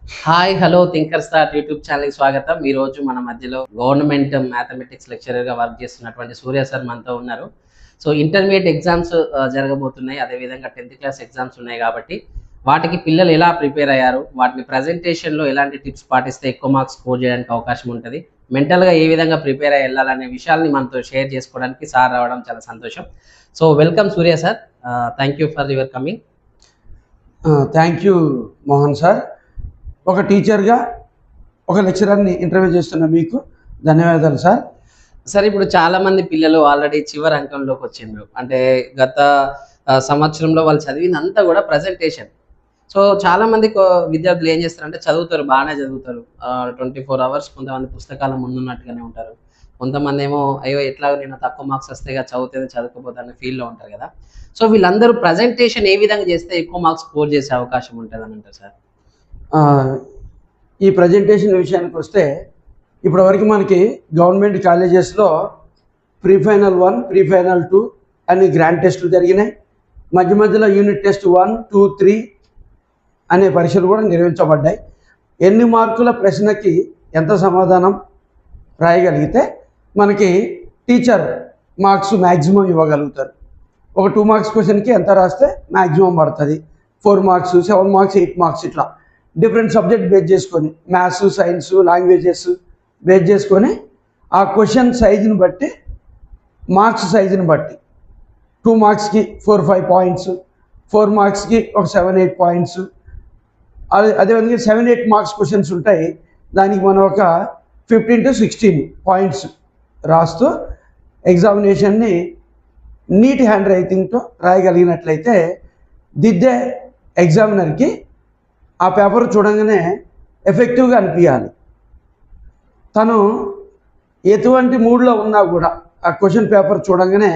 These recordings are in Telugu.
Hi hello thinker start YouTube ఛానల్కి స్వాగతం. ఈ రోజు మన మధ్యలో గవర్నమెంట్ మ్యాథమెటిక్స్ లెక్చరర్గా వర్క్ చేస్తున్నటువంటి సూర్య సార్ మనతో ఉన్నారు. సో ఇంటర్మీడియట్ ఎగ్జామ్స్ జరగబోతున్నాయి. అదేవిధంగా 10th క్లాస్ ఎగ్జామ్స్ ఉన్నాయి కాబట్టి వాటికి పిల్లలు ఎలా ప్రిపేర్ అయ్యారు, వాటిని ప్రజెంటేషన్లో ఎలాంటి టిప్స్ పాటిస్తే ఎక్కువ మార్క్స్ స్కోర్ చేయడానికి అవకాశం ఉంటుంది, మెంటల్గా ఏ విధంగా ప్రిపేర్ అయ్యి వెళ్ళాలనే విషయాల్ని మనతో షేర్ చేసుకోవడానికి సార్ రావడం చాలా సంతోషం. So welcome Surya sir, thank you for your coming. Thank you Mohan sir. ఒక టీచర్గా ఒక లెక్చరర్ని ఇంటర్వ్యూ చేస్తున్న మీకు ధన్యవాదాలు సార్. సార్ ఇప్పుడు చాలా మంది పిల్లలు ఆల్రెడీ చివరి అంకంలోకి వచ్చిండ్రు. అంటే గత సంవత్సరంలో వాళ్ళు చదివిందంతా కూడా ప్రజెంటేషన్. సో చాలా మంది విద్యార్థులు ఏం చేస్తారంటే చదువుతారు, బాగానే చదువుతారు. 24 అవర్స్ కొంతమంది పుస్తకాల ముందున్నట్టుగానే ఉంటారు. కొంతమంది ఏమో అయ్యో ఎట్లాగో నేను తక్కువ మార్క్స్ వస్తాయిగా చదివితే చదువుకోపోతాను ఫీల్డ్లో ఉంటారు కదా. సో వీళ్ళందరూ ప్రజెంటేషన్ ఏ విధంగా చేస్తే ఎక్కువ మార్క్స్ స్కోర్ చేసే అవకాశం ఉంటుంది అని అంటారు సార్? ఈ ప్రజెంటేషన్ విషయానికి వస్తే ఇప్పటివరకు మనకి గవర్నమెంట్ కాలేజెస్లో ప్రీ ఫైనల్ 1, ప్రీ ఫైనల్ 2 అని గ్రాండ్ టెస్టులు జరిగినాయి. మధ్య మధ్యలో యూనిట్ టెస్ట్ 1, 2, 3 అనే పరీక్షలు కూడా నిర్వహించబడ్డాయి. ఎన్ని మార్కుల ప్రశ్నకి ఎంత సమాధానం రాయగలిగితే మనకి టీచర్ మార్క్స్ మ్యాక్సిమం ఇవ్వగలుగుతారు. ఒక 2 మార్క్స్ క్వశ్చన్కి ఎంత రాస్తే మ్యాక్సిమం పడుతుంది. 4 మార్క్స్, 7 మార్క్స్, 8 మార్క్స్ ఇట్లా డిఫరెంట్ సబ్జెక్ట్ బేస్ చేసుకొని మ్యాథ్స్, సైన్స్, లాంగ్వేజెస్ బేస్ చేసుకొని ఆ క్వశ్చన్ సైజుని బట్టి మార్క్స్ సైజుని బట్టి 2 మార్క్స్కి 4-5 పాయింట్స్, 4 మార్క్స్కి ఒక 7-8 పాయింట్స్, అదేవిధంగా 7-8 మార్క్స్ క్వశ్చన్స్ ఉంటాయి. దానికి మనం ఒక 15 to 16 పాయింట్స్ రాస్తూ ఎగ్జామినేషన్ని నీట్ హ్యాండ్ రైటింగ్తో రాయగలిగినట్లయితే దిద్దే ఎగ్జామినర్కి ఆ పేపర్ చూడంగానే ఎఫెక్టివ్గా అనిపించాలి. తను ఎటువంటి మూడ్లో ఉన్నా కూడా ఆ క్వశ్చన్ పేపర్ చూడంగానే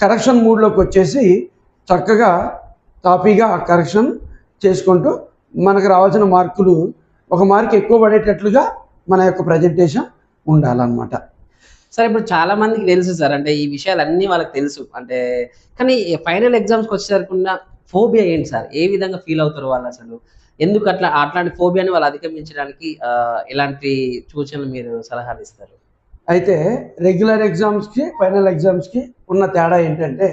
కరెక్షన్ మూడ్లోకి వచ్చేసి చక్కగా తాపీగా ఆ కరెక్షన్ చేసుకుంటూ మనకు రావాల్సిన మార్కులు ఒక మార్క్ ఎక్కువ పడేటట్లుగా మన యొక్క ప్రజెంటేషన్ ఉండాలన్నమాట. సార్ ఇప్పుడు చాలా మందికి తెలుసు సార్, అంటే ఈ విషయాలన్నీ వాళ్ళకి తెలుసు. అంటే కానీ ఫైనల్ ఎగ్జామ్స్కి వచ్చేసరికి ఫోబియా ఏంటి సార్? ఏ విధంగా ఫీల్ అవుతారు వాళ్ళు అసలు? ఎందుకు అట్లాంటి ఫోబియాని వాళ్ళు అధిగమించడానికి ఎలాంటి సూచనలు మీరు సలహాలు ఇస్తారు? అయితే రెగ్యులర్ ఎగ్జామ్స్కి ఫైనల్ ఎగ్జామ్స్కి ఉన్న తేడా ఏంటంటే,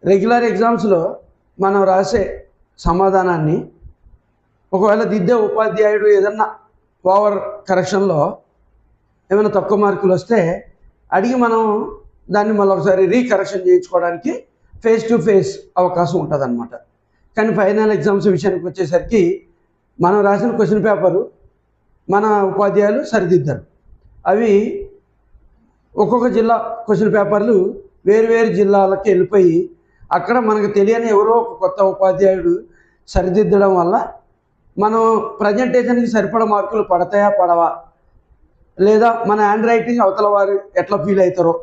రెగ్యులర్ ఎగ్జామ్స్లో మనం రాసే సమాధానాన్ని ఒకవేళ దిద్దే ఉపాధ్యాయుడు ఏదన్నా ఓవర్ కరెక్షన్లో ఏమైనా తక్కువ మార్కులు వస్తే అడిగి మనం దాన్ని మళ్ళీ ఒకసారి రీకరెక్షన్ చేయించుకోవడానికి ఫేస్ టు ఫేస్ అవకాశం ఉంటుంది అన్నమాట. కానీ ఫైనల్ ఎగ్జామ్స్ విషయానికి వచ్చేసరికి మనం రాసిన క్వశ్చన్ పేపరు మన ఉపాధ్యాయులు సరిదిద్దారు. అవి ఒక్కొక్క జిల్లా క్వశ్చన్ పేపర్లు వేరు జిల్లాలకి వెళ్ళిపోయి అక్కడ మనకు తెలియని ఎవరో ఒక కొత్త ఉపాధ్యాయుడు సరిదిద్దడం వల్ల మనం ప్రజెంటేషన్కి సరిపడ మార్కులు పడతాయా పడవా, లేదా మన హ్యాండ్ రైటింగ్ అవతల వారు ఎట్లా ఫీల్ అవుతారో,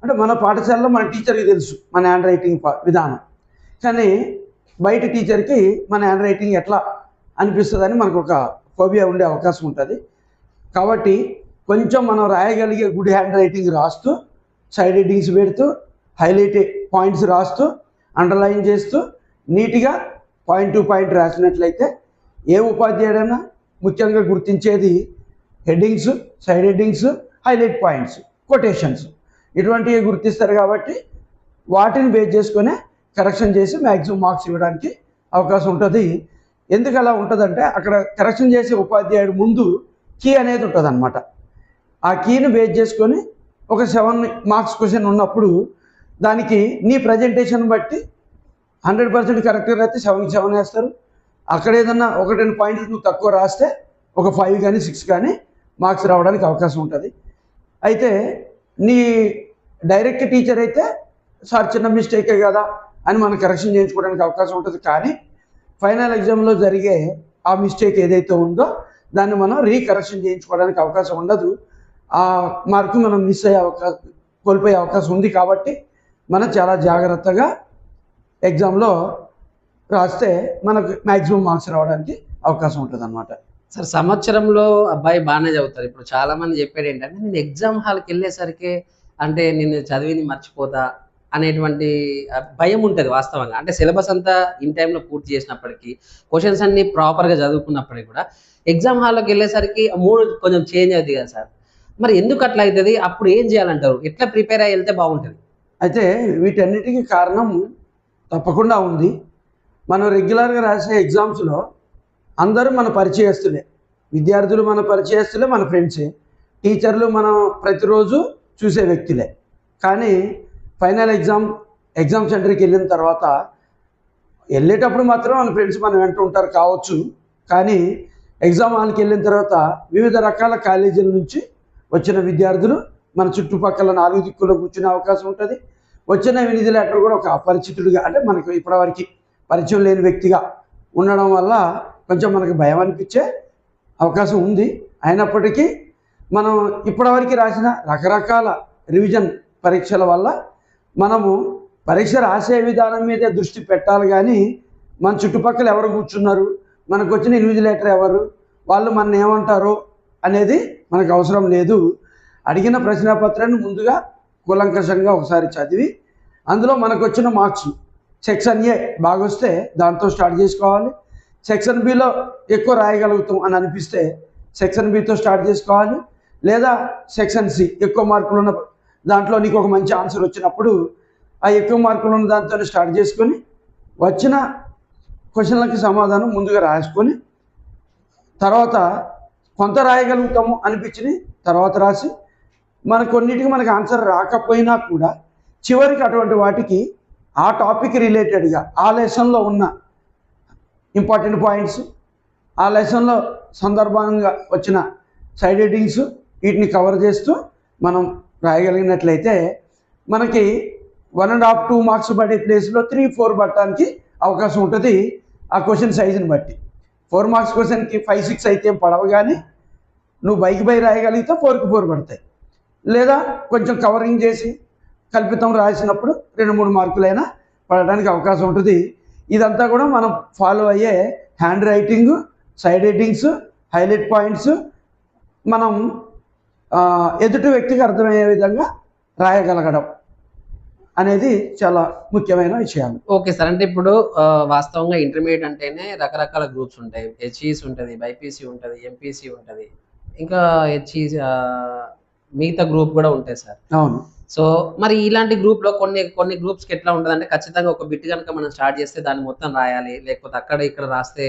అంటే మన పాఠశాలలో మన టీచర్కి తెలుసు మన హ్యాండ్ రైటింగ్ విధానం, కానీ బయట టీచర్కి మన హ్యాండ్ రైటింగ్ ఎట్లా అనిపిస్తుందని మనకు ఒక ఫోబియా ఉండే అవకాశం ఉంటుంది. కాబట్టి కొంచెం మనం రాయగలిగే గుడ్ హ్యాండ్ రైటింగ్ రాస్తూ సైడ్ హెడ్డింగ్స్ పెడుతూ హైలైట్ పాయింట్స్ రాస్తూ అండర్లైన్ చేస్తూ నీట్గా పాయింట్ టు పాయింట్ రాసినట్లయితే ఏ ఉపాధ్యాయుడైనా ముఖ్యంగా గుర్తించేది headings, side headings, highlight points, quotations ఇటువంటివి గుర్తిస్తారు. కాబట్టి వాటిని బేస్ చేసుకునే కరెక్షన్ చేసి మ్యాక్సిమం మార్క్స్ ఇవ్వడానికి అవకాశం ఉంటుంది. ఎందుకు అలా ఉంటుందంటే అక్కడ కరెక్షన్ చేసే ఉపాధ్యాయుడు ముందు కీ అనేది ఉంటుంది అన్నమాట. ఆ కీని బేస్ చేసుకొని ఒక 7 మార్క్స్ క్వశ్చన్ ఉన్నప్పుడు దానికి నీ ప్రజెంటేషన్ బట్టి 100% కరెక్ట్గా అయితే 7కి 7 వేస్తారు. అక్కడ ఏదన్నా 1-2 పాయింట్లు నువ్వు తక్కువ రాస్తే ఒక 5 కానీ 6 కానీ మార్క్స్ రావడానికి అవకాశం ఉంటుంది. అయితే నీ డైరెక్ట్ టీచర్ అయితే సార్ చిన్న మిస్టేకే కదా అని మనం కరెక్షన్ చేయించుకోవడానికి అవకాశం ఉంటుంది. కానీ ఫైనల్ ఎగ్జామ్లో జరిగే ఆ మిస్టేక్ ఏదైతే ఉందో దాన్ని మనం రీకరెక్షన్ చేయించుకోవడానికి అవకాశం ఉండదు. ఆ మార్కు మనం మిస్ అయ్యే కోల్పోయే అవకాశం ఉంది. కాబట్టి మనం చాలా జాగ్రత్తగా ఎగ్జామ్లో రాస్తే మనకు మ్యాక్సిమం మార్క్స్ రావడానికి అవకాశం ఉంటుంది అన్నమాట. సార్ సంవత్సరంలో అబ్బాయి బాగానే చదువుతారు. ఇప్పుడు చాలా మంది చెప్పేది ఏంటంటే నేను ఎగ్జామ్ హాల్కి వెళ్ళేసరికి అంటే నేను చదివింది మర్చిపోతా అనేటువంటి భయం ఉంటది వాస్తవంగా. అంటే సిలబస్ అంతా ఇన్ టైమ్‌లో పూర్తి చేసినప్పటికీ, క్వెషన్స్ అన్నీ ప్రాపర్‌గా చదువుకున్నప్పటికి కూడా ఎగ్జామ్ హాల్లోకి వెళ్ళేసరికి మూడ్ కొంచెం చేంజ్ అవుతుంది కదా సార్, మరి ఎందుకు అట్లా అవుతుంది? అప్పుడు ఏం చేయాలంటారు? ఎట్లా ప్రిపేర్ అయ్యి వెళ్తే బాగుంటుంది? అయితే వీటన్నిటికీ కారణం తప్పకుండా ఉంది. మనం రెగ్యులర్గా రాసే ఎగ్జామ్స్లో అందరూ మన పరిచయస్తులే, విద్యార్థులు మన పరిచయస్తులే, మన ఫ్రెండ్సే, టీచర్లు మనం ప్రతిరోజు చూసే వ్యక్తులే. కానీ ఫైనల్ ఎగ్జామ్ సెంటర్కి వెళ్ళిన తర్వాత వెళ్ళేటప్పుడు మాత్రం మన ఫ్రెండ్స్ మన వెంట ఉంటారు కావచ్చు. కానీ ఎగ్జామ్ హాల్కి వెళ్ళిన తర్వాత వివిధ రకాల కాలేజీల నుంచి వచ్చిన విద్యార్థులు మన చుట్టుపక్కల 4 దిక్కుల్లో కూర్చునే అవకాశం ఉంటుంది. వచ్చిన వినిధి లెటర్ కూడా ఒక అపరిచితుడిగా, అంటే మనకు ఇప్పటివరకు పరిచయం లేని వ్యక్తిగా ఉండడం వల్ల కొంచెం మనకు భయం అనిపించే అవకాశం ఉంది. అయినప్పటికీ మనం ఇప్పటివరకు రాసిన రకరకాల రివిజన్ పరీక్షల వల్ల మనము పరీక్ష రాసే విధానం మీదే దృష్టి పెట్టాలి. కానీ మన చుట్టుపక్కల ఎవరు కూర్చున్నారు, మనకు వచ్చిన ఇన్విజిలేటర్ ఎవరు, వాళ్ళు మన ఏమంటారో అనేది మనకు అవసరం లేదు. అడిగిన ప్రశ్నపత్రాన్ని ముందుగా కూలంకషంగా ఒకసారి చదివి అందులో మనకు వచ్చిన మార్క్స్ సెక్షన్ ఏ బాగొస్తే దాంతో స్టార్ట్ చేసుకోవాలి. సెక్షన్ బిలో ఎక్కువ రాయగలుగుతాం అని అనిపిస్తే సెక్షన్ బితో స్టార్ట్ చేసుకోవాలి. లేదా సెక్షన్ సి ఎక్కువ మార్కులు ఉన్న దాంట్లో నీకు ఒక మంచి ఆన్సర్ వచ్చినప్పుడు ఆ ఎక్కువ మార్కులు ఉన్న దాంతో స్టార్ట్ చేసుకొని వచ్చిన క్వశ్చన్లకి సమాధానం ముందుగా రాసుకొని తర్వాత కొంత రాయగలుగుతాము అనిపించి తర్వాత రాసి కొన్నిటికి మనకు ఆన్సర్ రాకపోయినా కూడా చివరికి అటువంటి వాటికి ఆ టాపిక్ రిలేటెడ్గా ఆ లెసన్లో ఉన్న ఇంపార్టెంట్ పాయింట్స్, ఆ లెసన్లో సందర్భంగా వచ్చిన సైడ్ హెడ్డింగ్స్ వీటిని కవర్ చేస్తూ మనం రాయగలిగినట్లయితే మనకి 1.5 2 మార్క్స్ పడే ప్లేస్లో 3 4 పట్టడానికి అవకాశం ఉంటుంది. ఆ క్వశ్చన్ సైజుని బట్టి 4 మార్క్స్ క్వశ్చన్కి 5 6 అయితే ఏం పడవు, కానీ నువ్వు బై రాయగలిగితే 4కి 4 పడతాయి. లేదా కొంచెం కవరింగ్ చేసి కల్పితం రాసినప్పుడు 2-3 మార్కులైనా పడడానికి అవకాశం ఉంటుంది. ఇదంతా కూడా మనం ఫాలో అయ్యే hand writing, side headings, highlight points మనం ఎదుటి వ్యక్తికి అర్థమయ్యే విధంగా రాయగలగడం అనేది చాలా ముఖ్యమైన విషయాలు. ఓకే సార్, అంటే ఇప్పుడు వాస్తవంగా ఇంటర్మీడియట్ అంటేనే రకరకాల గ్రూప్స్ ఉంటాయి. హెచ్ఈసి ఉంటుంది, బైపీసీ ఉంటుంది, ఎంపీసీ ఉంటుంది, ఇంకా హెచ్ఈసి మిగతా గ్రూప్ కూడా ఉంటాయి సార్. అవును. సో మరి ఇలాంటి గ్రూప్లో కొన్ని గ్రూప్స్కి ఎట్లా ఉంటుంది అంటే ఖచ్చితంగా ఒక బిట్ కనుక మనం స్టార్ట్ చేస్తే దాన్ని మొత్తం రాయాలి, లేకపోతే అక్కడ ఇక్కడ రాస్తే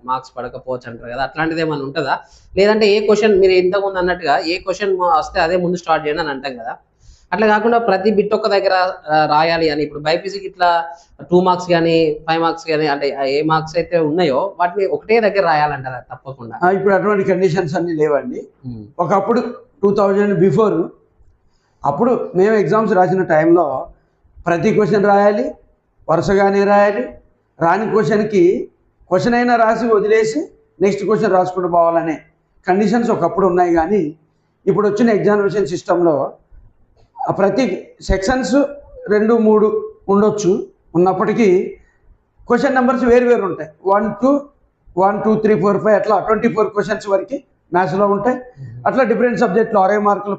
మార్క్స్ పడకపోవచ్చు అంటారు కదా, అట్లాంటిది ఏమైనా ఉంటుందా? లేదంటే ఏ క్వశ్చన్ మీరు ఇంతకుముందు అన్నట్టుగా ఏ క్వశ్చన్ వస్తే అదే ముందు స్టార్ట్ చేయండి అని అంటాం కదా, అట్లా కాకుండా ప్రతి బిట్ ఒక్క దగ్గర రాయాలి అని ఇప్పుడు బైపీసీకి ఇట్లా 2 మార్క్స్ కానీ 5 మార్క్స్ కానీ అంటే ఏ మార్క్స్ అయితే ఉన్నాయో వాటిని ఒకటే దగ్గర రాయాలంటారా తప్పకుండా? ఇప్పుడు అటువంటి కండిషన్స్ అన్నీ లేవండి. ఒకప్పుడు 2000 బిఫోర్ అప్పుడు మేము ఎగ్జామ్స్ రాసిన టైంలో ప్రతి క్వశ్చన్ రాయాలి, వరుసగానే రాయాలి. రాని క్వశ్చన్ అయినా రాసి వదిలేసి నెక్స్ట్ క్వశ్చన్ రాసుకుంటూ పోవాలనే కండిషన్స్ ఒకప్పుడు ఉన్నాయి. కానీ ఇప్పుడు వచ్చిన ఎగ్జామినేషన్ సిస్టంలో ప్రతి సెక్షన్స్ 2 3 ఉండొచ్చు, ఉన్నప్పటికీ క్వశ్చన్ నెంబర్స్ వేరు ఉంటాయి. 1 2 3 4 5 అట్లా 24 క్వశ్చన్స్ వరకు మ్యాథ్స్లో ఉంటాయి. అట్లా డిఫరెంట్ సబ్జెక్టులు 60 మార్కుల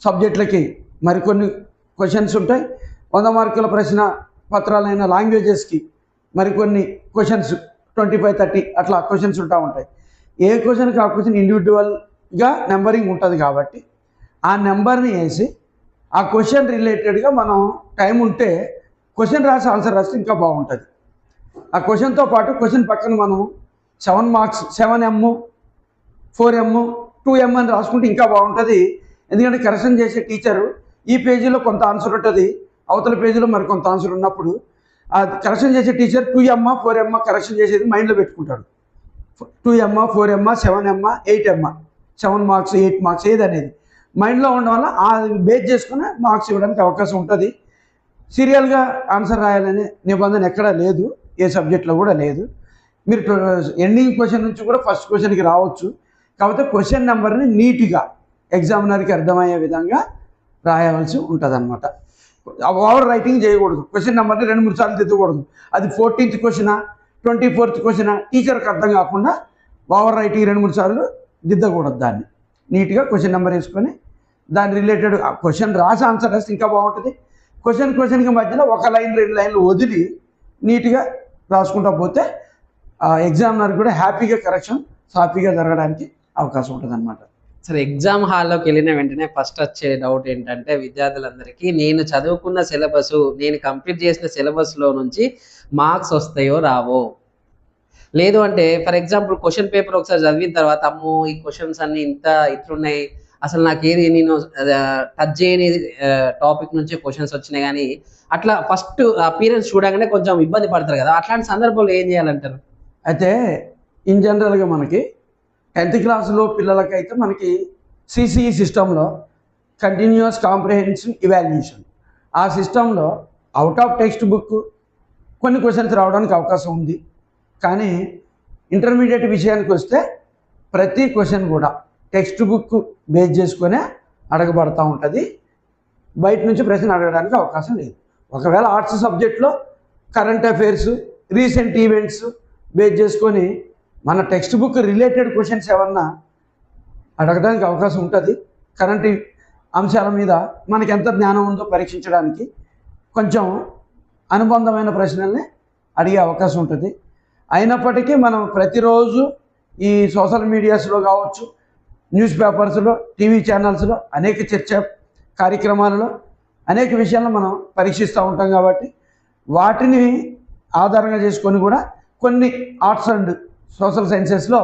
సబ్జెక్టులకి మరికొన్ని క్వశ్చన్స్ ఉంటాయి. 100 మార్కుల ప్రశ్న పత్రాలైన లాంగ్వేజెస్కి మరికొన్ని క్వశ్చన్స్ 25 30 అట్లా క్వశ్చన్స్ ఉంటాయి. ఏ క్వశ్చన్కి ఆ క్వశ్చన్ ఇండివిజువల్గా నెంబరింగ్ ఉంటుంది కాబట్టి ఆ నెంబర్ని వేసి ఆ క్వశ్చన్ రిలేటెడ్గా మనం టైం ఉంటే క్వశ్చన్ రాసి ఆన్సర్ రాస్తే ఇంకా బాగుంటుంది. ఆ క్వశ్చన్తో పాటు క్వశ్చన్ పక్కన మనం 7 మార్క్స్ 7M 4M 2M అని రాసుకుంటే ఇంకా బాగుంటుంది. ఎందుకంటే కరెక్షన్ చేసే టీచరు ఈ పేజీలో కొంత ఆన్సర్ ఉంటుంది, అవతల పేజీలో మరి కొంత ఆన్సర్ ఉన్నప్పుడు ఆ కరెక్షన్ చేసే టీచర్ 2M 4M కరెక్షన్ చేసేది మైండ్లో పెట్టుకుంటాడు. 2M 4M 7M 8M 7 marks 8 marks ఏది అనేది మైండ్లో ఉండడం వల్ల ఆ బేస్ చేసుకుని మార్క్స్ ఇవ్వడానికి అవకాశం ఉంటుంది. సీరియల్గా ఆన్సర్ రాయాలనే నిబంధన ఎక్కడా లేదు, ఏ సబ్జెక్ట్లో కూడా లేదు. మీరు ఎండింగ్ క్వశ్చన్ నుంచి కూడా ఫస్ట్ క్వశ్చన్కి రావచ్చు. కాకపోతే క్వశ్చన్ నెంబర్ని నీట్గా ఎగ్జామినర్కి అర్థమయ్యే విధంగా రాయవలసి ఉంటుంది అన్నమాట. ఓవర్ రైటింగ్ చేయకూడదు. క్వశ్చన్ నెంబర్ని 2-3 సార్లు దిద్దకూడదు. అది 14th క్వశ్చనా 24th క్వశ్చనా టీచర్కి అర్థం కాకుండా ఓవర్ రైటింగ్ 2-3 సార్లు దిద్దకూడదు. దాన్ని నీట్గా క్వశ్చన్ నెంబర్ వేసుకొని దాని రిలేటెడ్ క్వశ్చన్ రాసి ఆన్సర్ రాస్తే ఇంకా బాగుంటుంది. క్వశ్చన్కి మధ్యలో 1 లైన్ 2 లైన్లు వదిలి నీట్గా రాసుకుంటూ పోతే ఎగ్జామినర్ కూడా హ్యాపీగా కరెక్షన్ సాఫీగా జరగడానికి అవకాశం ఉంటుంది అనమాట. సరే, ఎగ్జామ్ హాల్లోకి వెళ్ళిన వెంటనే ఫస్ట్ వచ్చే డౌట్ ఏంటంటే విద్యార్థులందరికీ నేను చదువుకున్న సిలబస్, నేను కంప్లీట్ చేసిన సిలబస్లో నుంచి మార్క్స్ వస్తాయో రావో, లేదు అంటే ఫర్ ఎగ్జాంపుల్ క్వశ్చన్ పేపర్ ఒకసారి చదివిన తర్వాత అమ్మో ఈ క్వశ్చన్స్ అన్ని ఇట్లున్నాయి, అసలు నాకేది నేను టచ్ చేయని టాపిక్ నుంచి క్వశ్చన్స్ వచ్చినాయి కానీ అట్లా ఫస్ట్ అపీరెన్స్ చూడగానే కొంచెం ఇబ్బంది పడతారు కదా, అట్లాంటి సందర్భంలో ఏం చేయాలంటారు? అయితే ఇన్ జనరల్గా మనకి 10th క్లాస్లో పిల్లలకైతే మనకి సిసిఈ సిస్టంలో కంటిన్యూస్ కాంప్రిహెన్సివ్ ఇవాల్యుయేషన్, ఆ సిస్టంలో అవుట్ ఆఫ్ టెక్స్ట్ బుక్ కొన్ని క్వశ్చన్స్ రావడానికి అవకాశం ఉంది. కానీ ఇంటర్మీడియట్ విషయానికి వస్తే ప్రతి క్వశ్చన్ కూడా టెక్స్ట్ బుక్ బేస్ చేసుకునే అడగబడతా ఉంటుంది, బయట నుంచి ప్రశ్న అడగడానికి అవకాశం లేదు. ఒకవేళ ఆర్ట్స్ సబ్జెక్ట్లో current affairs, recent events base చేసుకొని మన టెక్స్ట్ బుక్ రిలేటెడ్ క్వశ్చన్స్ ఏమన్నా అడగడానికి అవకాశం ఉంటుంది. కరెంట్ అంశాల మీద మనకి ఎంత జ్ఞానం ఉందో పరీక్షించడానికి కొంచెం అనుబంధమైన ప్రశ్నల్ని అడిగే అవకాశం ఉంటుంది. అయినప్పటికీ మనం ప్రతిరోజు ఈ సోషల్ మీడియాస్లో కావచ్చు, న్యూస్ పేపర్స్లో, టీవీ ఛానల్స్లో అనేక చర్చ కార్యక్రమాలలో అనేక విషయాలను మనం పరీక్షిస్తూ ఉంటాం కాబట్టి వాటిని ఆధారంగా చేసుకొని కూడా కొన్ని ఆర్ట్స్ అండ్ సోషల్ సైన్సెస్లో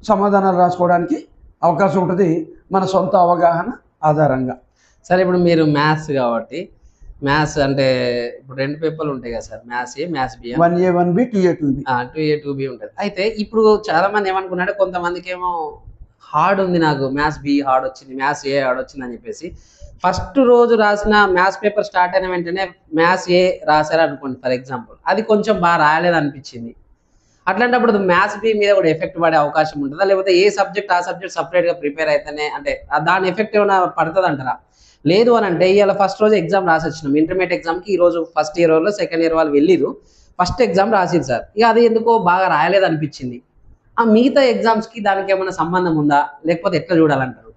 సమాధానాలు రాసుకోవడానికి అవకాశం ఉంటుంది మన సొంత అవగాహన ఆధారంగా. సరే, ఇప్పుడు మీరు మ్యాథ్స్ కాబట్టి మ్యాథ్స్ అంటే ఇప్పుడు 2 పేపర్లు ఉంటాయి కదా sir, maths A, maths B, 1A 1B 2A 2B 2A 2B ఉంటుంది. అయితే ఇప్పుడు చాలా మంది ఏమనుకున్నారంటే కొంతమందికి ఏమో హార్డ్ ఉంది, నాకు మ్యాథ్స్ బి హార్డ్ వచ్చింది, మ్యాథ్స్ ఏ హార్డ్ వచ్చింది అని చెప్పేసి ఫస్ట్ రోజు రాసిన మ్యాథ్స్ పేపర్ స్టార్ట్ అయిన వెంటనే మ్యాథ్స్ ఏ రాశారు అనుకోండి ఫర్ ఎగ్జాంపుల్, అది కొంచెం బాగా రాయలేదు అనిపించింది. అట్లాంటప్పుడు మ్యాథ్స్ బి మీద కూడా ఎఫెక్ట్ పడే అవకాశం ఉంటుందా, లేకపోతే ఏ సబ్జెక్ట్ ఆ సబ్జెక్ట్ సపరేట్గా ప్రిపేర్ అయితేనే అంటే దాని ఎఫెక్ట్ ఏమైనా పడుతుంది అంటారా? లేదు అని అంటే ఇవాళ ఫస్ట్ రోజు ఎగ్జామ్ రాసి వచ్చినాం, ఇంటర్మీడియట్ ఎగ్జామ్కి ఈ రోజు ఫస్ట్ ఇయర్ వాళ్ళు సెకండ్ ఇయర్ వాళ్ళు వెళ్ళిరు, ఫస్ట్ ఎగ్జామ్ రాసిరు సార్, ఇక అది ఎందుకో బాగా రాయలేదు అనిపించింది, ఆ మిగతా ఎగ్జామ్స్కి దానికి ఏమైనా సంబంధం ఉందా, లేకపోతే ఎట్లా చూడాలంటారు?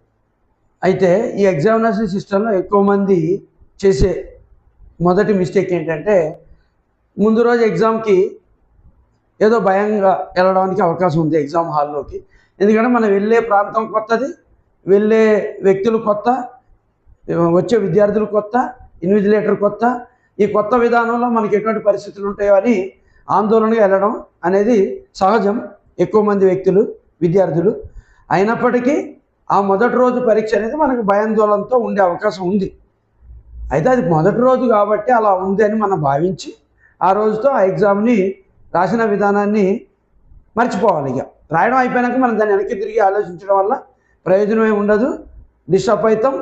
అయితే ఈ ఎగ్జామినేషన్ సిస్టంలో ఎక్కువ మంది చేసే మొదటి మిస్టేక్ ఏంటంటే ముందు రోజు ఎగ్జామ్కి ఏదో భయంగా వెళ్ళడానికి అవకాశం ఉంది ఎగ్జామ్ హాల్లోకి. ఎందుకంటే మనం వెళ్ళే ప్రాంతం కొత్తది, వెళ్ళే వ్యక్తులు కొత్త, వచ్చే విద్యార్థులు కొత్త, ఇన్విజిలేటర్ కొత్త, ఈ కొత్త విధానంలో మనకి ఎటువంటి పరిస్థితులు ఉంటాయో అని ఆందోళనగా వెళ్ళడం అనేది సహజం ఎక్కువ మంది వ్యక్తులు, విద్యార్థులు. అయినప్పటికీ ఆ మొదటి రోజు పరీక్ష అనేది మనకు భయాందోళనతో ఉండే అవకాశం ఉంది. అయితే అది మొదటి రోజు కాబట్టి అలా ఉంది అని మనం భావించి ఆ రోజుతో ఆ ఎగ్జామ్ని రాసిన విధానాన్ని మర్చిపోవాలి. ఇక రాయడం అయిపోయినాక మనం దాన్ని వెనక్కి తిరిగి ఆలోచించడం వల్ల ప్రయోజనమే ఉండదు. డిస్టర్బ్ అవుతాం,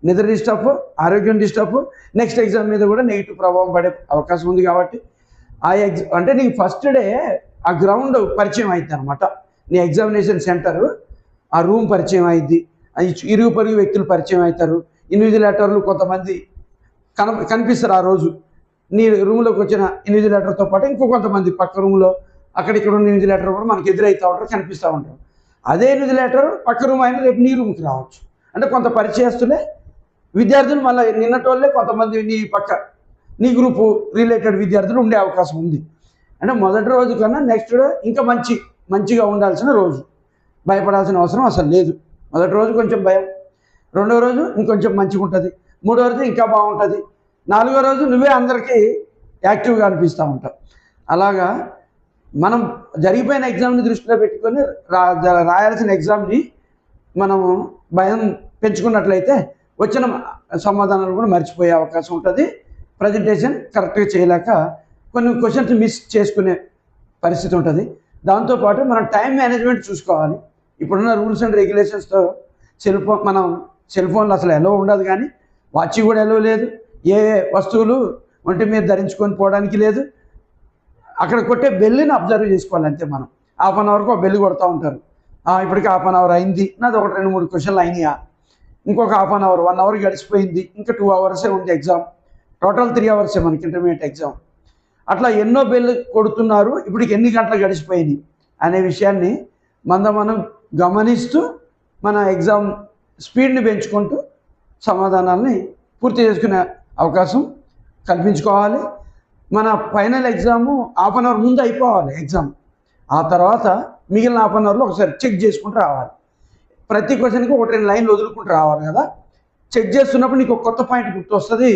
నిద్ర డిస్టర్బ్, ఆరోగ్యం డిస్టర్బ్, నెక్స్ట్ ఎగ్జామ్ మీద కూడా నెగిటివ్ ప్రభావం పడే అవకాశం ఉంది. కాబట్టి ఆ అంటే నీకు ఫస్ట్ డే ఆ గ్రౌండ్ పరిచయం అవుతుంది అనమాట. నీ ఎగ్జామినేషన్ సెంటర్ ఆ రూమ్ పరిచయం అయింది, ఇరుగు పొరుగు వ్యక్తులు పరిచయం అవుతారు, ఇన్విజిలేటర్లు కొంతమంది కనిపిస్తారు. ఆ రోజు నీ రూమ్లోకి వచ్చిన ఇన్విజిలేటర్తో పాటు ఇంకో కొంతమంది పక్క రూమ్లో అక్కడిక్కడ ఉన్న ఇన్విజిలేటర్ కూడా మనకి ఎదురవుతూ ఉంటారు, కనిపిస్తూ ఉంటారు. అదే ఇన్విజిలేటర్ పక్క రూమ్ అయినా రేపు నీ రూమ్కి రావచ్చు. అంటే కొంత పరిచయస్తులే విద్యార్థులు మళ్ళీ నిన్నటోళ్ళే కొంతమంది నీ గ్రూపు రిలేటెడ్ విద్యార్థులు ఉండే అవకాశం ఉంది. అంటే మొదటి రోజు కన్నా నెక్స్ట్ డే ఇంకా మంచిగా ఉండాల్సిన రోజు, భయపడాల్సిన అవసరం అసలు లేదు. మొదటి రోజు కొంచెం భయం, రెండవ రోజు ఇంకొంచెం మంచిగా ఉంటుంది, మూడో రోజు ఇంకా బాగుంటుంది, నాలుగో రోజు నువ్వే అందరికీ యాక్టివ్గా అనిపిస్తూ ఉంటావు. అలాగా మనం జరిగిపోయిన ఎగ్జామ్ని దృష్టిలో పెట్టుకొని రాయాల్సిన ఎగ్జామ్ని మనము భయం పెంచుకున్నట్లయితే వచ్చిన సమాధానాలు కూడా మర్చిపోయే అవకాశం ఉంటుంది. ప్రజెంటేషన్ కరెక్ట్గా చేయలేక కొన్ని క్వశ్చన్స్ మిస్ చేసుకునే పరిస్థితి ఉంటుంది. దాంతోపాటు మనం టైం మేనేజ్మెంట్ చూసుకోవాలి. ఇప్పుడున్న రూల్స్ అండ్ రెగ్యులేషన్స్తో సెల్ ఫోన్లు అసలు ఎలో ఉండదు, కానీ వాచ్ కూడా ఎలో లేదు, ఏ వస్తువులు ఒంటి మీద ధరించుకొని పోవడానికి లేదు. అక్కడ కొట్టే బెల్లిని అబ్జర్వ్ చేసుకోవాలి అంతే. మనం హాఫ్ అన్ అవర్కి ఒక బెల్లి కొడుతూ ఉంటారు, ఇప్పటికి హాఫ్ అన్ అవర్ అయింది, నాది 1-2-3 క్వశ్చన్లు అయినాయా, ఇంకొక హాఫ్ అన్ అవర్ 1 అవర్ గడిచిపోయింది, ఇంకా 2 అవర్సే ఉంది ఎగ్జామ్, టోటల్ 3 అవర్సే మనకి ఇంటర్మీడియట్ ఎగ్జామ్. అట్లా ఎన్నో బెల్లు కొడుతున్నారు, ఇప్పటికి ఎన్ని గంటలు గడిచిపోయినాయి అనే విషయాన్ని మనం గమనిస్తూ మన ఎగ్జామ్ స్పీడ్ని పెంచుకుంటూ సమాధానాలని పూర్తి చేసుకునే అవకాశం కల్పించుకోవాలి. మన final exam half an hour ముందు అయిపోవాలి ఎగ్జామ్. ఆ తర్వాత మిగిలిన హాఫ్ అన్ అవర్లో ఒకసారి చెక్ చేసుకుంటూ రావాలి. ప్రతి క్వశ్చన్కి 1-2 లైన్లు వదులుకుంటూ రావాలి కదా. చెక్ చేస్తున్నప్పుడు నీకు ఒక కొత్త పాయింట్ గుర్తొస్తుంది.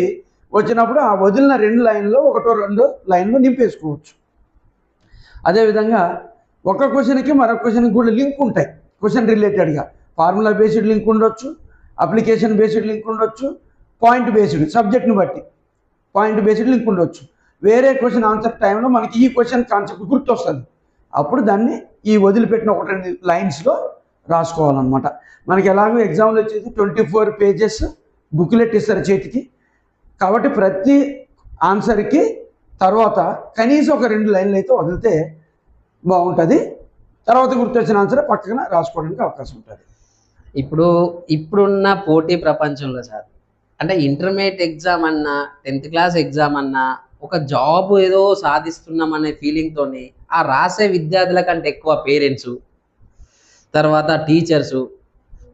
వచ్చినప్పుడు ఆ వదిలిన 2 లైన్లో 1-2 లైన్లు నింపేసుకోవచ్చు. అదేవిధంగా ఒక క్వశ్చన్కి మరొక క్వశ్చన్కి కూడా లింక్ ఉంటాయి. క్వశ్చన్ రిలేటెడ్గా ఫార్ములా బేస్డ్ లింక్ ఉండొచ్చు, అప్లికేషన్ బేస్డ్ లింక్ ఉండొచ్చు, పాయింట్ బేస్డ్ సబ్జెక్ట్ని బట్టి పాయింట్ బేస్డ్ లింక్ ఉండొచ్చు. వేరే క్వశ్చన్ ఆన్సర్ టైంలో మనకి ఈ క్వశ్చన్ కాన్సెప్ట్ గుర్తొస్తుంది. అప్పుడు దాన్ని ఈ వదిలిపెట్టిన 1-2 లైన్స్లో రాసుకోవాలన్నమాట. మనకి ఎలాగో ఎగ్జామ్లో వచ్చేసి 24 పేజెస్ బుక్లెట్ ఇస్తారు చేతికి. కాబట్టి ప్రతి ఆన్సర్కి తర్వాత కనీసం ఒక 2 లైన్లు అయితే వదిలితే బాగుంటుంది. తర్వాత గుర్తొచ్చిన ఆన్సర్ పక్కన రాసుకోవడానికి అవకాశం ఉంటుంది. ఇప్పుడున్న పోటీ ప్రపంచంలో సార్, అంటే ఇంటర్మీడియట్ ఎగ్జామ్ అన్నా 10th క్లాస్ ఎగ్జామ్ అన్నా ఒక జాబ్ ఏదో సాధిస్తున్నామనే ఫీలింగ్తో ఆ రాసే విద్యార్థుల కంటే ఎక్కువ పేరెంట్స్, తర్వాత టీచర్సు,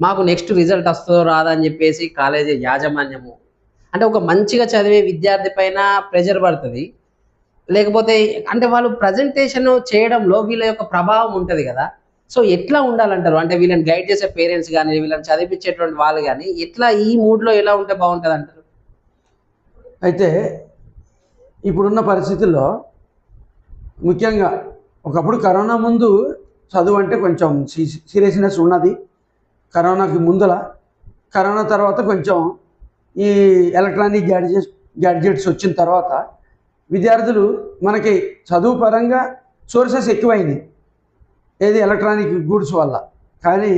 మాకు నెక్స్ట్ రిజల్ట్ వస్తుందో రాదని చెప్పేసి కాలేజీ యాజమాన్యము, అంటే ఒక మంచిగా చదివే విద్యార్థి పైన ప్రెషర్ పడుతుంది. లేకపోతే అంటే వాళ్ళు ప్రజెంటేషన్ చేయడంలో వీళ్ళ యొక్క ప్రభావం ఉంటుంది కదా. సో ఎట్లా ఉండాలంటారు? అంటే వీళ్ళని గైడ్ చేసే పేరెంట్స్ కానీ, వీళ్ళని చదివించేటువంటి వాళ్ళు కానీ ఎట్లా ఈ మూడ్లో ఎలా ఉంటే బాగుంటుంది అంటారు? అయితే ఇప్పుడున్న పరిస్థితుల్లో ముఖ్యంగా ఒకప్పుడు కరోనా ముందు చదువు అంటే కొంచెం సీరియస్నెస్ ఉన్నది. కరోనాకి ముందల, కరోనా తర్వాత కొంచెం ఈ ఎలక్ట్రానిక్ గ్యాడ్జెట్స్ వచ్చిన తర్వాత విద్యార్థులు మనకి చదువు పరంగా సోర్సెస్ ఎక్కువైనాయి, ఏది ఎలక్ట్రానిక్ గూడ్స్ వల్ల. కానీ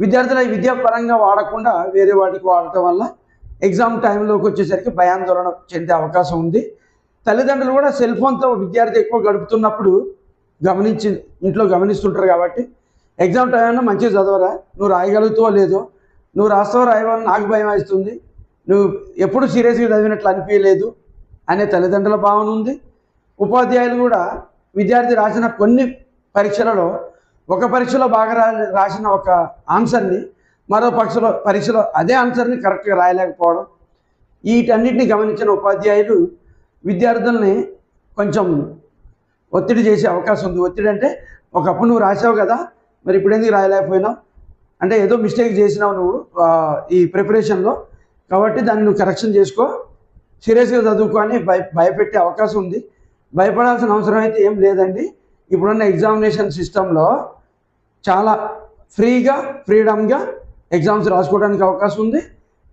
విద్యార్థులు విద్యాపరంగా వాడకుండా వేరే వాటికి వాడటం వల్ల ఎగ్జామ్ టైంలోకి వచ్చేసరికి భయాందోళన చెందే అవకాశం ఉంది. తల్లిదండ్రులు కూడా సెల్ ఫోన్తో విద్యార్థి ఎక్కువ గడుపుతున్నప్పుడు ఇంట్లో గమనిస్తుంటారు. కాబట్టి ఎగ్జామ్ టైంలో మంచిగా చదవరా, నువ్వు రాయగలుగుతావో లేదో, నువ్వు రాస్తావో రాయవని నాకు భయం వేస్తుంది, నువ్వు ఎప్పుడు సీరియస్గా చదివినట్లు అనిపించలేదు అనే తల్లిదండ్రుల భావన ఉంది. ఉపాధ్యాయులు కూడా విద్యార్థి రాసిన కొన్ని పరీక్షలలో ఒక పరీక్షలో బాగా రాసిన ఒక ఆన్సర్ని మరో పరీక్షలో అదే ఆన్సర్ని కరెక్ట్గా రాయలేకపోవడం, వీటన్నిటిని గమనించిన ఉపాధ్యాయులు విద్యార్థుల్ని కొంచెం ఒత్తిడి చేసే అవకాశం ఉంది. ఒత్తిడి అంటే ఒకప్పుడు నువ్వు రాసావు కదా, మరి ఇప్పుడు ఎందుకు రాయలేకపోయినావు, అంటే ఏదో మిస్టేక్ చేసినావు నువ్వు ఈ ప్రిపరేషన్లో, కాబట్టి దాన్ని నువ్వు కరెక్షన్ చేసుకో, సీరియస్గా చదువుకో అని భయపెట్టే అవకాశం ఉంది. భయపడాల్సిన అవసరం అయితే ఏం లేదండి. ఇప్పుడున్న ఎగ్జామినేషన్ సిస్టంలో చాలా ఫ్రీడమ్గా ఎగ్జామ్స్ రాసుకోవడానికి అవకాశం ఉంది.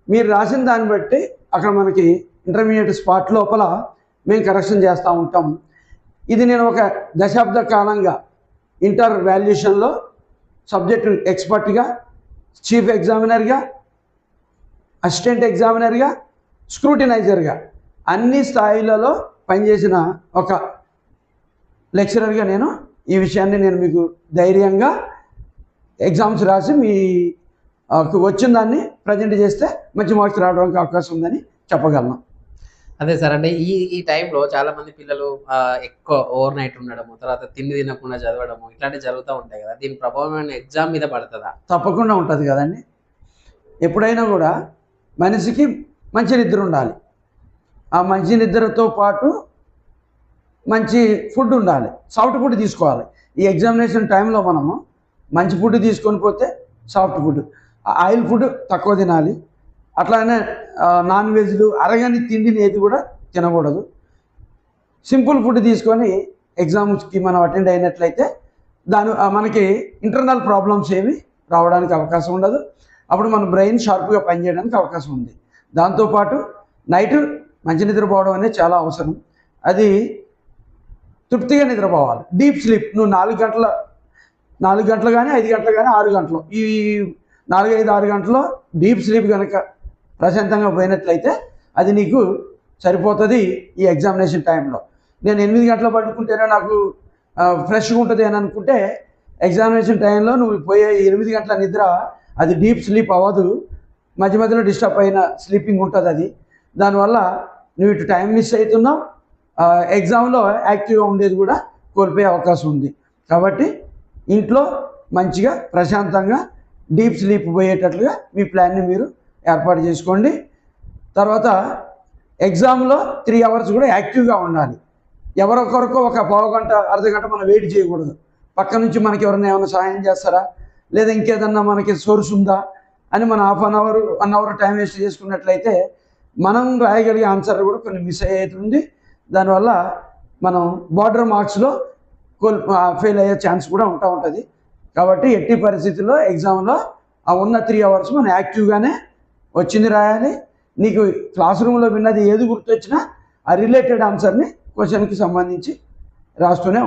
మీరు రాసిన దాన్ని బట్టి అక్కడ మనకి ఇంటర్మీడియట్ స్పాట్ లోపల మేము కరెక్షన్ చేస్తూ ఉంటాం. ఇది నేను ఒక దశాబ్ద కాలంగా ఇంటర్ వాల్యుయేషన్లో సబ్జెక్ట్ ఎక్స్పర్ట్గా, చీఫ్ ఎగ్జామినర్గా, అసిస్టెంట్ ఎగ్జామినర్గా, స్క్రూటినైజర్గా అన్ని స్థాయిలలో పనిచేసిన ఒక లెక్చరర్గా నేను ఈ విషయాన్ని నేను మీకు ధైర్యంగా ఎగ్జామ్స్ రాసి మీకు వచ్చిన దాన్ని ప్రజెంట్ చేస్తే మంచి మార్క్స్ రావడానికి అవకాశం ఉందని చెప్పగలను. అదే సార్, అంటే ఈ టైంలో చాలా మంది పిల్లలు ఎక్కువ ఓవర్ నైట్ ఉండడము, తర్వాత తిండి తినకుండా చదవడము, ఇట్లాంటివి జరుగుతూ ఉంటాయి కదా. దీని ప్రభావం ఎగ్జామ్ మీద పడుతుందా? తప్పకుండా ఉంటుంది కదండి. ఎప్పుడైనా కూడా మనిషికి మంచి నిద్ర ఉండాలి. ఆ మంచి నిద్రతో పాటు మంచి ఫుడ్ ఉండాలి, సాఫ్ట్ ఫుడ్ తీసుకోవాలి. ఈ ఎగ్జామినేషన్ టైంలో మనము మంచి ఫుడ్ తీసుకొని పోతే సాఫ్ట్ ఫుడ్, ఆయిల్ ఫుడ్ తక్కువ తినాలి. అట్లానే నాన్ వెజ్లు, అరగని తిండిని ఏది కూడా తినకూడదు. సింపుల్ ఫుడ్ తీసుకొని ఎగ్జామ్స్కి మనం అటెండ్ అయినట్లయితే మనకి ఇంటర్నల్ ప్రాబ్లమ్స్ ఏమి రావడానికి అవకాశం ఉండదు. అప్పుడు మన బ్రెయిన్ షార్ప్గా పనిచేయడానికి అవకాశం ఉంది. దాంతోపాటు నైట్ మంచి నిద్రపోవడం అనేది చాలా అవసరం. అది తృప్తిగా నిద్రపోవాలి. డీప్ స్లీప్, నువ్వు 4 గంటలు కానీ 5 గంటలు కానీ 6 గంటలు, ఈ 4, 5, 6 గంటల్లో డీప్ స్లీప్ కనుక ప్రశాంతంగా పోయినట్లయితే అది నీకు సరిపోతుంది ఈ ఎగ్జామినేషన్ టైంలో. నేను 8 గంటలు పడుకుంటేనే నాకు ఫ్రెష్గా ఉంటుంది అని అనుకుంటే ఎగ్జామినేషన్ టైంలో నువ్వు పోయే 8 గంటల నిద్ర అది డీప్ స్లీప్ అవ్వదు, మధ్య మధ్యలో డిస్టర్బ్ అయిన స్లీపింగ్ ఉంటుంది. అది దానివల్ల నువ్వు ఇటు టైం మిస్ అవుతున్నావు, ఎగ్జామ్లో యాక్టివ్గా ఉండేది కూడా కోల్పోయే అవకాశం ఉంది. కాబట్టి ఇంట్లో మంచిగా ప్రశాంతంగా డీప్ స్లీప్ పోయేటట్లుగా మీ ప్లాన్ని మీరు ఏర్పాటు చేసుకోండి. తర్వాత ఎగ్జామ్లో 3 అవర్స్ కూడా యాక్టివ్గా ఉండాలి. ఎవరొకరికో ఒక పావు గంట, అర్ధ గంట మనం వెయిట్ చేయకూడదు. పక్క నుంచి మనకి ఎవరైనా ఏమైనా సహాయం చేస్తారా, లేదా ఇంకేదన్నా మనకి సోర్స్ ఉందా అని మనం half an hour 1 hour time waste చేసుకున్నట్లయితే మనం రాయగలిగే ఆన్సర్ కూడా కొన్ని మిస్ అయ్యేది. దానివల్ల మనం బార్డర్ మార్క్స్లో ఫెయిల్ అయ్యే ఛాన్స్ కూడా ఉంటుంది. కాబట్టి ఎట్టి పరిస్థితుల్లో ఎగ్జామ్లో ఆ ఉన్న 3 అవర్స్ మనం యాక్టివ్గానే వచ్చింది రాయాలి. నీకు క్లాస్ రూమ్లో విన్నది ఏది గుర్తొచ్చినా ఆ రిలేటెడ్ ఆన్సర్ని క్వశ్చన్కి సంబంధించి రాస్తూనే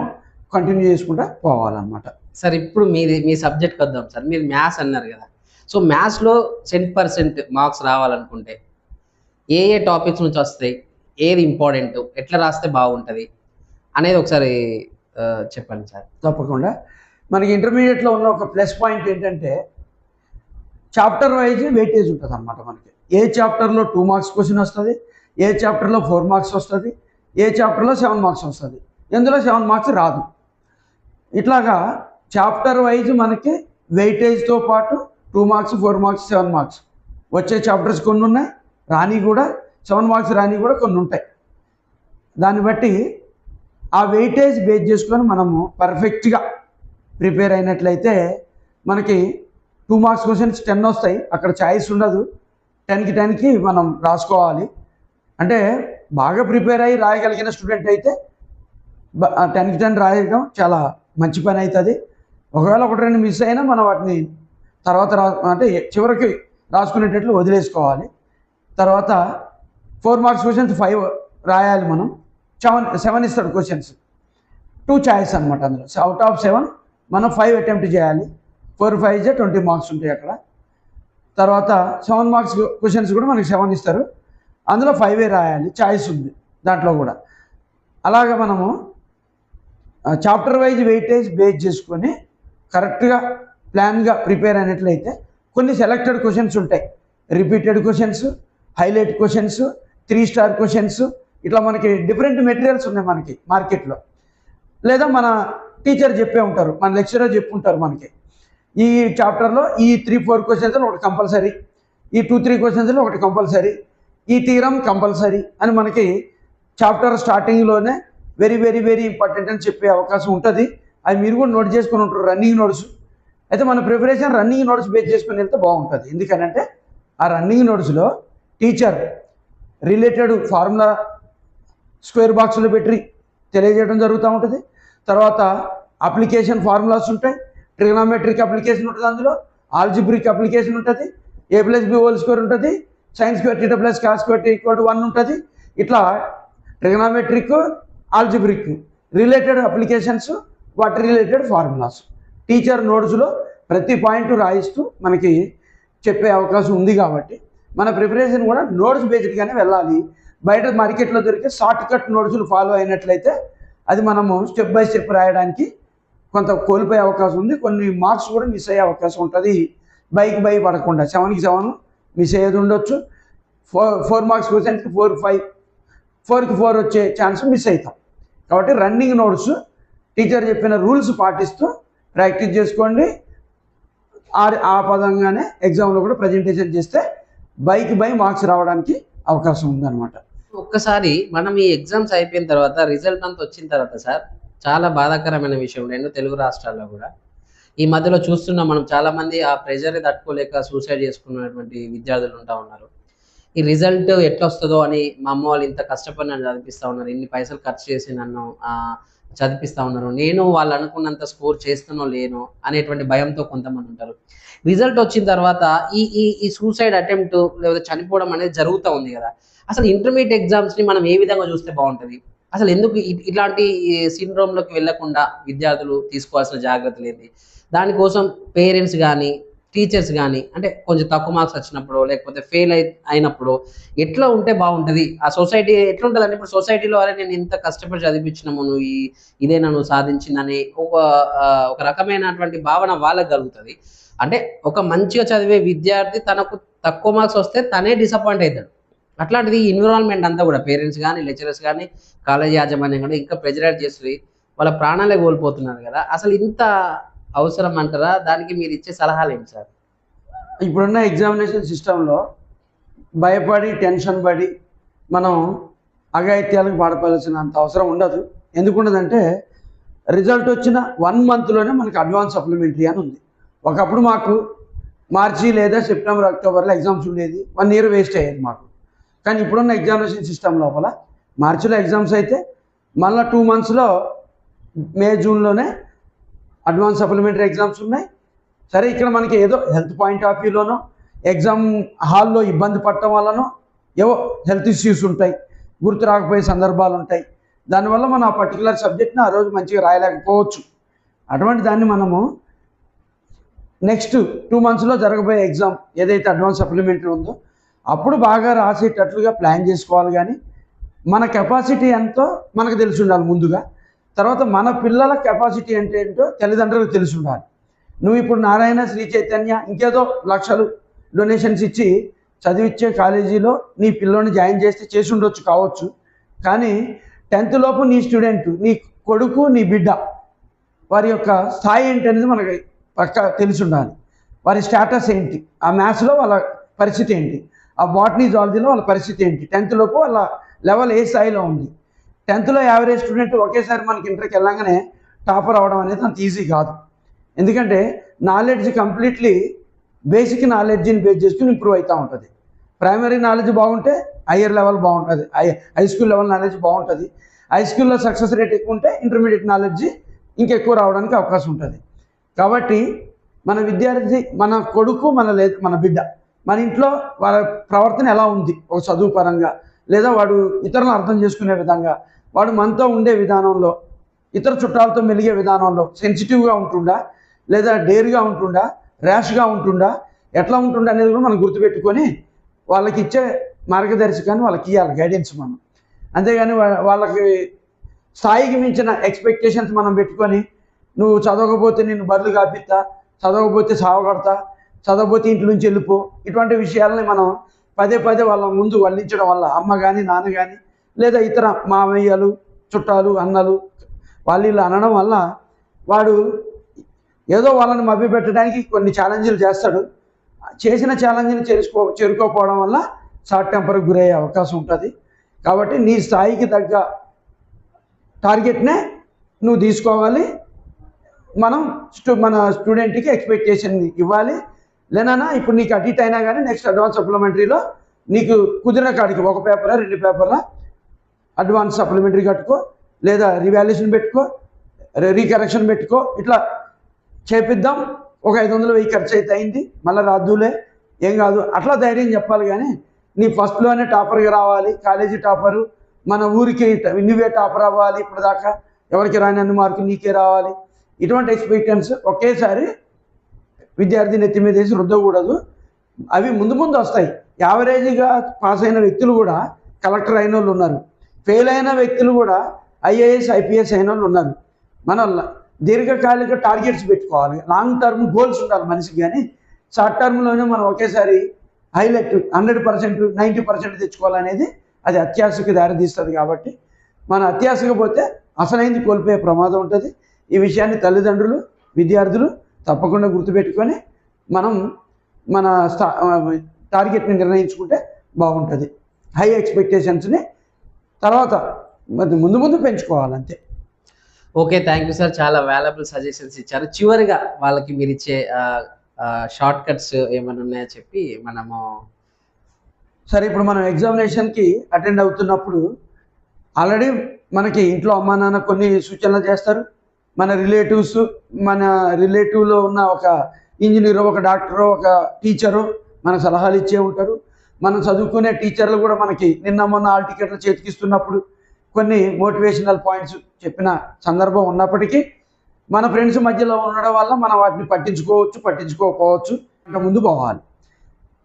కంటిన్యూ చేసుకుంటూ పోవాలన్నమాట. సార్ ఇప్పుడు మీ సబ్జెక్ట్కి వద్దాం సార్. మీరు మ్యాథ్స్ అన్నారు కదా, సో మ్యాథ్స్లో 100% మార్క్స్ రావాలనుకుంటే ఏ టాపిక్స్ నుంచి వస్తాయి, ఏది ఇంపార్టెంట్, ఎట్లా రాస్తే బాగుంటుంది అనేది ఒకసారి చెప్పండి సార్. తప్పకుండా. మనకి ఇంటర్మీడియట్లో ఉన్న ఒక ప్లస్ పాయింట్ ఏంటంటే చాప్టర్ వైజ్ వెయిటేజ్ ఉంటుంది అన్నమాట. మనకి ఏ చాప్టర్లో 2 మార్క్స్ క్వశ్చన్ వస్తుంది, ఏ చాప్టర్లో 4 మార్క్స్ వస్తుంది, ఏ చాప్టర్లో 7 మార్క్స్ వస్తుంది, ఎందులో 7 మార్క్స్ రాదు. ఇట్లాగా చాప్టర్ వైజ్ మనకి వెయిటేజ్తో పాటు 2 మార్క్స్ 4 మార్క్స్ 7 మార్క్స్ వచ్చే చాప్టర్స్ కొన్ని ఉన్నాయి, రాని కూడా 7 మార్క్స్ రాని కూడా కొన్ని ఉంటాయి. దాన్ని బట్టి ఆ వెయిటేజ్ బేస్ చేసుకొని మనము పర్ఫెక్ట్గా ప్రిపేర్ అయినట్లయితే మనకి 2 మార్క్స్ క్వశ్చన్స్ 10 వస్తాయి, అక్కడ ఛాయిస్ ఉండదు. 10కి మనం రాసుకోవాలి. అంటే బాగా ప్రిపేర్ అయ్యి రాయగలిగిన స్టూడెంట్ అయితే 10కి 10 రాయడం చాలా మంచి పని అవుతుంది. ఒకవేళ 1-2 మిస్ అయినా మనం వాటిని తర్వాత అంటే చివరికి రాసుకునేటట్లు వదిలేసుకోవాలి. తర్వాత 4 మార్క్స్ క్వశ్చన్స్ 5 రాయాలి మనం. 7 ఇస్తాడు క్వశ్చన్స్, 2 ఛాయిస్ అనమాట. అందులో అవుట్ ఆఫ్ 7 మనం 5 అటెంప్ట్ చేయాలి. 4 5 20 మార్క్స్ ఉంటాయి అక్కడ. తర్వాత 7 మార్క్స్ క్వశ్చన్స్ కూడా మనకి 7 ఇస్తారు, అందులో 5 రాయాలి, ఛాయిస్ ఉంది దాంట్లో కూడా. అలాగే మనము చాప్టర్ వైజ్ వెయిటేజ్ బేస్ చేసుకొని కరెక్ట్గా ప్లాన్గా ప్రిపేర్ అయినట్లయితే కొన్ని సెలెక్టెడ్ క్వశ్చన్స్ ఉంటాయి, repeated questions, highlight questions, 3 star questions, ఇట్లా మనకి డిఫరెంట్ మెటీరియల్స్ ఉన్నాయి మనకి మార్కెట్లో. లేదా మన టీచర్ చెప్పే ఉంటారు, మన లెక్చరర్ చెప్పుంటారు మనకి ఈ చాప్టర్లో ఈ 3-4 క్వశ్చన్స్లో ఒకటి కంపల్సరీ, ఈ 2-3 క్వశ్చన్స్లో ఒకటి కంపల్సరీ, ఈ థీరం కంపల్సరీ అని మనకి చాప్టర్ స్టార్టింగ్లోనే వెరీ వెరీ వెరీ ఇంపార్టెంట్ అని చెప్పే అవకాశం ఉంటుంది. అది మీరు కూడా నోట్ చేసుకుని ఉంటారు, రన్నింగ్ నోట్స్. అయితే మన ప్రిపరేషన్ రన్నింగ్ నోట్స్ బేస్ చేసుకుని వెళ్తే బాగుంటుంది. ఎందుకనంటే ఆ రన్నింగ్ నోట్స్లో టీచర్ రిలేటెడ్ ఫార్ములా స్క్వేర్ బాక్స్లో పెట్టి తెలియజేయడం జరుగుతూ ఉంటుంది. తర్వాత అప్లికేషన్ ఫార్ములాస్ ఉంటాయి, ట్రిగనామెట్రిక్ అప్లికేషన్ ఉంటుంది, అందులో ఆల్జిబ్రిక్ అప్లికేషన్ ఉంటుంది, a+b² ఉంటుంది, sin² θ + cos² 1 ఉంటుంది. ఇట్లా ట్రిగనామెట్రిక్, ఆల్జిబ్రిక్ రిలేటెడ్ అప్లికేషన్స్, వాటి రిలేటెడ్ ఫార్ములాస్ టీచర్ నోట్స్లో ప్రతి పాయింట్ రాయిస్తూ మనకి చెప్పే అవకాశం ఉంది. కాబట్టి మన ప్రిపరేషన్ కూడా నోట్స్ బేస్డ్గానే వెళ్ళాలి. బయట మార్కెట్లో దొరికే షార్ట్ కట్ నోట్స్లు ఫాలో అయినట్లయితే అది మనము స్టెప్ బై స్టెప్ రాయడానికి కొంత కోల్పోయే అవకాశం ఉంది, కొన్ని మార్క్స్ కూడా మిస్ అయ్యే అవకాశం ఉంటుంది. బై పడకుండా 7కి 7 మిస్ అయ్యేది ఉండొచ్చు. 4 మార్క్స్ క్వశ్చన్స్కి 4 5, 4కి 4 వచ్చే ఛాన్స్ మిస్ అవుతాం. కాబట్టి రన్నింగ్ నోట్స్ టీచర్ చెప్పిన రూల్స్ పాటిస్తూ ప్రాక్టీస్ చేసుకోండి. ఆ పదంగానే ఎగ్జామ్లో కూడా ప్రజెంటేషన్ చేస్తే బై మార్క్స్ రావడానికి అవకాశం ఉందన్నమాట. ఒక్కసారి మనం ఈ ఎగ్జామ్స్ అయిపోయిన తర్వాత రిజల్ట్ అంతా వచ్చిన తర్వాత సార్ చాలా బాధాకరమైన విషయం 2 తెలుగు రాష్ట్రాల్లో కూడా ఈ మధ్యలో చూస్తున్నాం మనం. చాలా మంది ఆ ప్రెషర్ తట్టుకోలేక సూసైడ్ చేసుకున్నటువంటి విద్యార్థులు ఉంటా ఉన్నారు. ఈ రిజల్ట్ ఎట్లా వస్తుందో అని మా అమ్మ వాళ్ళు ఇంత కష్టపడి నన్ను చదివిస్తూ ఉన్నారు, ఇన్ని పైసలు ఖర్చు చేసి నన్ను చదివిస్తూ ఉన్నారు, నేను వాళ్ళు అనుకున్నంత స్కోర్ చేస్తానో లేనో అనేటువంటి భయంతో కొంతమంది ఉంటారు. రిజల్ట్ వచ్చిన తర్వాత ఈ సూసైడ్ అటెంప్ట్ లేదా చనిపోవడం అనేది జరుగుతూ ఉంది కదా. అసలు ఇంటర్మీడియట్ ఎగ్జామ్స్ని మనం ఏ విధంగా చూస్తే బాగుంటుంది? అసలు ఎందుకు ఇట్లాంటి సిండ్రోమ్లోకి వెళ్లకుండా విద్యార్థులు తీసుకోవాల్సిన జాగ్రత్తలు ఏంటి? దానికోసం పేరెంట్స్ కానీ టీచర్స్ కానీ అంటే కొంచెం తక్కువ మార్క్స్ వచ్చినప్పుడు లేకపోతే ఫెయిల్ అయినప్పుడు ఎట్లా ఉంటే బాగుంటుంది? ఆ సొసైటీ ఎట్లా ఉంటుంది అంటే ఇప్పుడు సొసైటీలో అరే నేను ఇంత కష్టపడి చదివించినాము, నువ్వు ఇదేనా నువ్వు సాధించిందని ఒక రకమైనటువంటి భావన వాళ్ళకి కలుగుతుంది. అంటే ఒక మంచిగా చదివే విద్యార్థి తనకు తక్కువ మార్క్స్ వస్తే తనే డిసప్పాయింట్ అవుతాడు. అట్లాంటిది ఎన్విరాన్మెంట్ అంతా కూడా పేరెంట్స్ కానీ లెక్చరర్స్ కానీ కాలేజ్ యాజమాన్యం కానీ ఇంకా ప్రెజరైజ్ చేసి వాళ్ళ ప్రాణాలే కోల్పోతున్నారు కదా. అసలు ఇంత అవసరం అంటారా? దానికి మీరు ఇచ్చే సలహాలు ఏంటి సార్? ఇప్పుడున్న ఎగ్జామినేషన్ సిస్టంలో భయపడి టెన్షన్ పడి మనం అఘాయిత్యాలకు పాడపడాల్సినంత అవసరం ఉండదు. ఎందుకు ఉండదంటే రిజల్ట్ వచ్చిన 1 మంత్లోనే మనకి అడ్వాన్స్ సప్లిమెంటరీ అని ఉంది. ఒకప్పుడు మాకు మార్చి లేదా సెప్టెంబర్ అక్టోబర్లో ఎగ్జామ్స్ ఉండేది, 1 ఇయర్ వేస్ట్ అయ్యేది మాకు. కానీ ఇప్పుడున్న ఎగ్జామినేషన్ సిస్టమ్ లోపల మార్చిలో ఎగ్జామ్స్ అయితే మళ్ళీ 2 మంత్స్లో మే జూన్లోనే అడ్వాన్స్ సప్లిమెంటరీ ఎగ్జామ్స్ ఉన్నాయి. సరే, ఇక్కడ మనకి ఏదో హెల్త్ పాయింట్ ఆఫ్ వ్యూలోనో ఎగ్జామ్ హాల్లో ఇబ్బంది పడటం వల్లనో ఏవో హెల్త్ ఇష్యూస్ ఉంటాయి, గుర్తు రాకపోయే సందర్భాలు ఉంటాయి. దానివల్ల మనం ఆ పర్టికులర్ సబ్జెక్ట్ని ఆ రోజు మంచిగా రాయలేకపోవచ్చు. అటువంటి దాన్ని మనము నెక్స్ట్ 2 మంత్స్లో జరగబోయే ఎగ్జామ్ ఏదైతే అడ్వాన్స్ సప్లిమెంటరీ ఉందో అప్పుడు బాగా రాసేటట్లుగా ప్లాన్ చేసుకోవాలి. కానీ మన కెపాసిటీ ఎంతో మనకు తెలిసి ఉండాలి ముందుగా. తర్వాత మన పిల్లల కెపాసిటీ అంటే ఏంటో తల్లిదండ్రులకు తెలిసి ఉండాలి. నువ్వు ఇప్పుడు నారాయణ, శ్రీ చైతన్య ఇంకేదో లక్షలు డొనేషన్స్ ఇచ్చి చదివిచ్చే కాలేజీలో నీ పిల్లోని జాయిన్ చేసి ఉండొచ్చు కావచ్చు. కానీ 10th లోపు నీ స్టూడెంట్, నీ కొడుకు, నీ బిడ్డ వారి యొక్క స్థాయి ఏంటి అనేది మనకి పక్కా తెలిసి ఉండాలి. వారి స్టేటస్ ఏంటి, ఆ మ్యాథ్స్లో వాళ్ళ పరిస్థితి ఏంటి, ఆ బాటనీ జువాలజీలో వాళ్ళ పరిస్థితి ఏంటి, 10th లోపు వాళ్ళ లెవెల్ ఏ స్థాయిలో ఉంది. 10th యావరేజ్ స్టూడెంట్ ఒకేసారి మనకి ఇంటర్కి వెళ్ళగానే టాపర్ అవడం అనేది అంత ఈజీ కాదు. ఎందుకంటే నాలెడ్జ్ కంప్లీట్లీ బేసిక్ నాలెడ్జ్ని బేస్ చేసుకుని ఇంప్రూవ్ అవుతూ ఉంటుంది. ప్రైమరీ నాలెడ్జ్ బాగుంటే హయ్యర్ లెవెల్ బాగుంటుంది, హై స్కూల్ లెవెల్ నాలెడ్జ్ బాగుంటుంది. హై స్కూల్లో సక్సెస్ రేట్ ఎక్కువ ఉంటే ఇంటర్మీడియట్ నాలెడ్జ్ ఇంకెక్కువ రావడానికి అవకాశం ఉంటుంది. కాబట్టి మన విద్యార్థి, మన కొడుకు, మన బిడ్డ, మన ఇంట్లో వాళ్ళ ప్రవర్తన ఎలా ఉంది ఒక చదువు పరంగా, లేదా వాడు ఇతరులను అర్థం చేసుకునే విధంగా, వాడు మనతో ఉండే విధానంలో, ఇతర చుట్టాలతో మెలిగే విధానంలో సెన్సిటివ్గా ఉంటుండా, లేదా డేర్గా ఉంటుండా, ర్యాష్గా ఉంటుండా, ఎట్లా ఉంటుండా అనేది కూడా మనం గుర్తుపెట్టుకొని వాళ్ళకి ఇచ్చే మార్గదర్శకాన్ని వాళ్ళకి ఇవ్వాలి, గైడెన్స్ మనం. అంతేగాని వాళ్ళకి స్థాయికి మించిన ఎక్స్పెక్టేషన్స్ మనం పెట్టుకొని నువ్వు చదవకపోతే నేను బర్రెలు కాపిస్తా, చదవకపోతే సావగొడతా, చదవకపోతే ఇంటి నుంచి వెళ్ళిపో, ఇటువంటి విషయాలని మనం పదే వాళ్ళ ముందు వల్లించడం వల్ల అమ్మ కానీ నాన్న కానీ లేదా ఇతర మామయ్యలు, చుట్టాలు, అన్నలు వాళ్ళు అనడం వల్ల వాడు ఏదో వాళ్ళని మభ్యపెట్టడానికి కొన్ని ఛాలెంజ్లు చేస్తాడు. చేసిన ఛాలెంజ్ని చేరుకోకపోవడం వల్ల షార్ట్ టెంపర్కి గురయ్యే అవకాశం ఉంటుంది. కాబట్టి నీ స్థాయికి తగ్గ టార్గెట్నే నువ్వు తీసుకోవాలి. మనం మన స్టూడెంట్కి ఎక్స్పెక్టేషన్ ఇవ్వాలి. లేనా ఇప్పుడు నీకు అటు ఇటు అయినా కానీ నెక్స్ట్ అడ్వాన్స్ సప్లిమెంటరీలో నీకు కుదిరిన కాడికి 1 పేపరా 2 పేపర్లా అడ్వాన్స్ సప్లిమెంటరీ కట్టుకో, లేదా రివాల్యుయేషన్ పెట్టుకో, రీకరెక్షన్ పెట్టుకో, ఇట్లా చేపిద్దాం. ఒక 500-1000 ఖర్చు అయితే అయింది, మళ్ళీ రాదులే, ఏం కాదు, అట్లా ధైర్యం చెప్పాలి. కానీ నీ ఫస్ట్లోనే టాపర్గా రావాలి, కాలేజీ టాపరు, మన ఊరికి నువ్వే టాపర్ అవ్వాలి, ఇప్పుడు దాకా ఎవరికి రాని అన్ని మార్కులు నీకే రావాలి, ఇటువంటి ఎక్స్పెక్టెన్స్ ఒకేసారి విద్యార్థి నెత్తి మీద వేసి రుద్దకూడదు. అవి ముందు వస్తాయి. యావరేజ్గా పాస్ అయిన వ్యక్తులు కూడా కలెక్టర్ అయిన వాళ్ళు ఉన్నారు, ఫెయిల్ అయిన వ్యక్తులు కూడా IAS IPS అయిన వాళ్ళు ఉన్నారు. మన దీర్ఘకాలిక టార్గెట్స్ పెట్టుకోవాలి, లాంగ్ టర్మ్ గోల్స్ ఉండాలి మనిషికి. కానీ షార్ట్ టర్మ్లోనే మనం ఒకేసారి హైలైట్ 100%, 90% తెచ్చుకోవాలనేది అది అత్యాశకు దారితీస్తుంది. కాబట్టి మన అత్యాశకు పోతే అసలైంది కోల్పోయే ప్రమాదం ఉంటుంది. ఈ విషయాన్ని తల్లిదండ్రులు, విద్యార్థులు తప్పకుండా గుర్తుపెట్టుకొని మనం మన టార్గెట్ని నిర్ణయించుకుంటే బాగుంటుంది. హై ఎక్స్పెక్టేషన్స్ని తర్వాత ముందు పెంచుకోవాలంతే. ఓకే, థ్యాంక్ యూ సార్, చాలా వాల్యుబుల్ సజెషన్స్ ఇచ్చారు. చివరిగా వాళ్ళకి మీరు ఇచ్చే షార్ట్ కట్స్ ఏమైనా ఉన్నాయో చెప్పి మనము. సరే, ఇప్పుడు మనం ఎగ్జామినేషన్కి అటెండ్ అవుతున్నప్పుడు ఆల్రెడీ మనకి ఇంట్లో అమ్మా నాన్న కొన్ని సూచనలు చేస్తారు. మన రిలేటివ్లో ఉన్న ఒక ఇంజనీరు, ఒక డాక్టరు, ఒక టీచరు మనకు సలహాలు ఇచ్చే ఉంటారు. మనం చదువుకునే టీచర్లు కూడా మనకి మొన్న ఆల్ టికెట్లు చేతికిస్తున్నప్పుడు కొన్ని మోటివేషనల్ పాయింట్స్ చెప్పిన సందర్భం ఉన్నప్పటికీ మన ఫ్రెండ్స్ మధ్యలో ఉండడం వల్ల మనం వాటిని పట్టించుకోకపోవచ్చు. ఇంకా ముందు పోవాలి.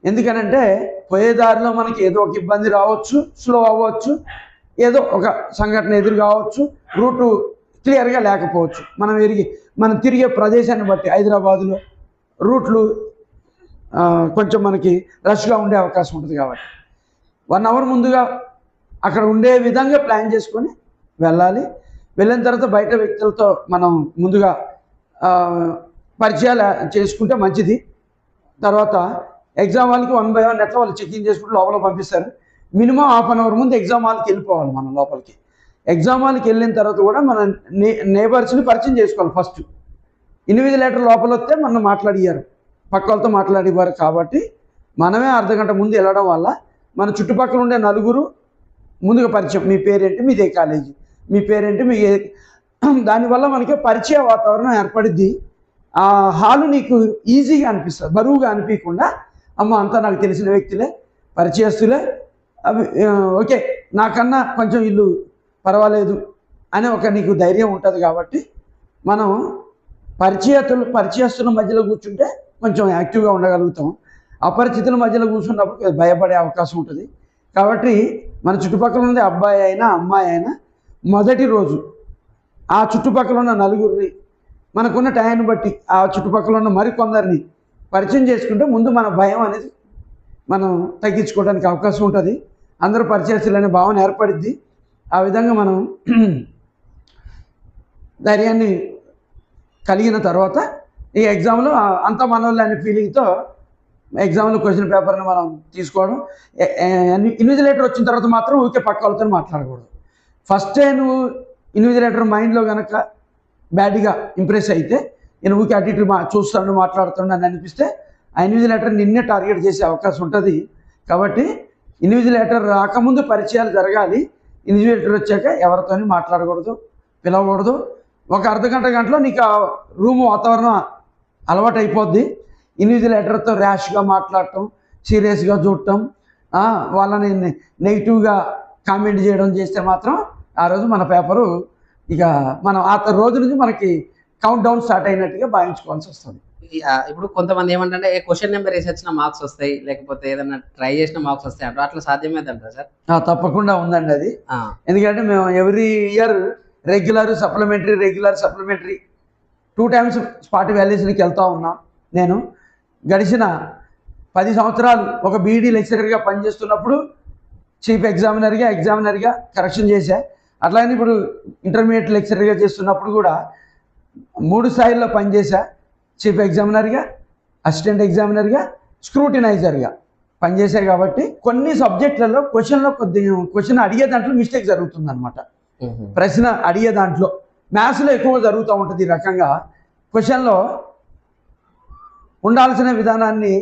ఎందుకనంటే పోయేదారిలో మనకి ఏదో ఒక ఇబ్బంది రావచ్చు, స్లో అవ్వచ్చు, ఏదో ఒక సంఘటన ఎదురు కావచ్చు, రూటు క్లియర్గా లేకపోవచ్చు. మనం తిరిగే ప్రదేశాన్ని బట్టి హైదరాబాదులో రూట్లు కొంచెం మనకి రష్గా ఉండే అవకాశం ఉంటుంది. కాబట్టి 1 అవర్ ముందుగా అక్కడ ఉండే విధంగా ప్లాన్ చేసుకొని వెళ్ళాలి. వెళ్ళిన తర్వాత బయట వ్యక్తులతో మనం ముందుగా పరిచయాలు చేసుకుంటే మంచిది. తర్వాత ఎగ్జామ్ హాల్కి 1 by 1 ఎట్లా వాళ్ళు చెకింగ్ చేసుకుంటూ లోపల పంపిస్తారు. మినిమం ½ అవర్ ముందు ఎగ్జామ్ హాల్కి వెళ్ళిపోవాలి మనం లోపలికి. ఎగ్జామ్ హాల్కి వెళ్ళిన తర్వాత కూడా మన నేబర్స్ని పరిచయం చేసుకోవాలి. ఫస్ట్ ఇన్విజిలేటర్ లోపల వస్తే మనం మాట్లాడియారు, పక్క వాళ్ళతో మాట్లాడేవారు. కాబట్టి మనమే అర్ధగంట ముందు వెళ్ళడం వల్ల మన చుట్టుపక్కల ఉండే నలుగురు ముందుగా పరిచయం, మీ పేరేంటి, మీదే కాలేజీ, మీ పేరేంటి, మీ దానివల్ల మనకి పరిచయ వాతావరణం ఏర్పడిద్ది. ఆ హాలు నీకు ఈజీగా అనిపిస్తుంది, బరువుగా అనిపించకుండా అమ్మ అంతా నాకు తెలిసిన వ్యక్తులే, పరిచయస్తులే, అవి ఓకే నాకన్నా కొంచెం ఇల్లు పర్వాలేదు అనే ఒక నీకు ధైర్యం ఉంటుంది. కాబట్టి మనం పరిచయస్తుల మధ్యలో కూర్చుంటే కొంచెం యాక్టివ్గా ఉండగలుగుతాం. అపరిచితుల మధ్యలో కూర్చున్నప్పుడు భయపడే అవకాశం ఉంటుంది. కాబట్టి మన చుట్టుపక్కల ఉండే అబ్బాయి అయినా అమ్మాయి అయినా మొదటి రోజు ఆ చుట్టుపక్కల ఉన్న నలుగురిని మనకున్న టైంని బట్టి ఆ చుట్టుపక్కల ఉన్న మరికొందరిని పరిచయం చేసుకుంటే ముందు మన భయం అనేది మనం తగ్గించుకోవడానికి అవకాశం ఉంటుంది. అందరూ పరిచయస్తులనే భావన ఏర్పడిద్ది. ఆ విధంగా మనం ధైర్యాన్ని కలిగిన తర్వాత ఈ ఎగ్జామ్లో అంత మనోళ్ళు అనే ఫీలింగ్తో ఎగ్జామ్లో క్వశ్చన్ పేపర్ని మనం తీసుకోవడం. ఇన్విజిలేటర్ వచ్చిన తర్వాత మాత్రం ఊరికే పక్క వాళ్ళతో మాట్లాడకూడదు. ఫస్టే నువ్వు ఇన్విజిలేటర్ మైండ్లో కనుక బ్యాడ్గా ఇంప్రెస్ అయితే నేను ఊరికే అటు ఇటు చూస్తాను మాట్లాడుతాను అని అనిపిస్తే ఆ ఇన్విజిలేటర్ నిన్నే టార్గెట్ చేసే అవకాశం ఉంటుంది. కాబట్టి ఇన్విజిలేటర్ రాకముందు పరిచయాలు జరగాలి. ఇన్విజిలేటర్ వచ్చాక ఎవరితోని మాట్లాడకూడదు, పిలవకూడదు. ఒక గంటలో నీకు ఆ రూమ్ వాతావరణం అలవాటు అయిపోద్ది. ఇన్విజిలేటర్తో ర్యాష్గా మాట్లాడటం, సీరియస్గా చూడటం, వాళ్ళని నెగిటివ్గా కామెంట్ చేయడం చేస్తే మాత్రం ఆ రోజు మన పేపరు ఇక మనం ఆ రోజు నుంచి మనకి కౌంట్ డౌన్ స్టార్ట్ అయినట్టుగా భావించుకోవాల్సి వస్తుంది. ఇప్పుడు కొంతమంది ఏమంటే క్వశ్చన్ నెంబర్ వేసి వచ్చిన మార్క్స్ వస్తాయి, లేకపోతే ఏదైనా ట్రై చేసిన మార్క్స్ వస్తాయి అంటారు. అట్లా సాధ్యమేదంటారా సార్? తప్పకుండా ఉందండి అది. ఎందుకంటే మేము every year regular supplementary 2 times spot వాల్యుయేషన్కి వెళ్తూ ఉన్నాం. నేను గడిచిన 10 సంవత్సరాలు ఒక బీఈడీ లెక్చరర్గా పనిచేస్తున్నప్పుడు చీఫ్ ఎగ్జామినర్గా కరెక్షన్ చేశా. అట్లాగే ఇప్పుడు ఇంటర్మీడియట్ లెక్చరర్గా చేస్తున్నప్పుడు కూడా 3 స్థాయిల్లో పనిచేశా. Chief ఎగ్జామినర్గా, assistant ఎగ్జామినర్గా, స్క్రూటినైజర్గా పనిచేశాయి. కాబట్టి కొన్ని సబ్జెక్టులలో క్వశ్చన్ అడిగే దాంట్లో మిస్టేక్ జరుగుతుంది అనమాట. ప్రశ్న అడిగే దాంట్లో మ్యాథ్స్లో ఎక్కువగా జరుగుతూ ఉంటుంది. ఈ రకంగా క్వశ్చన్లో ఉండాల్సిన విధానాన్ని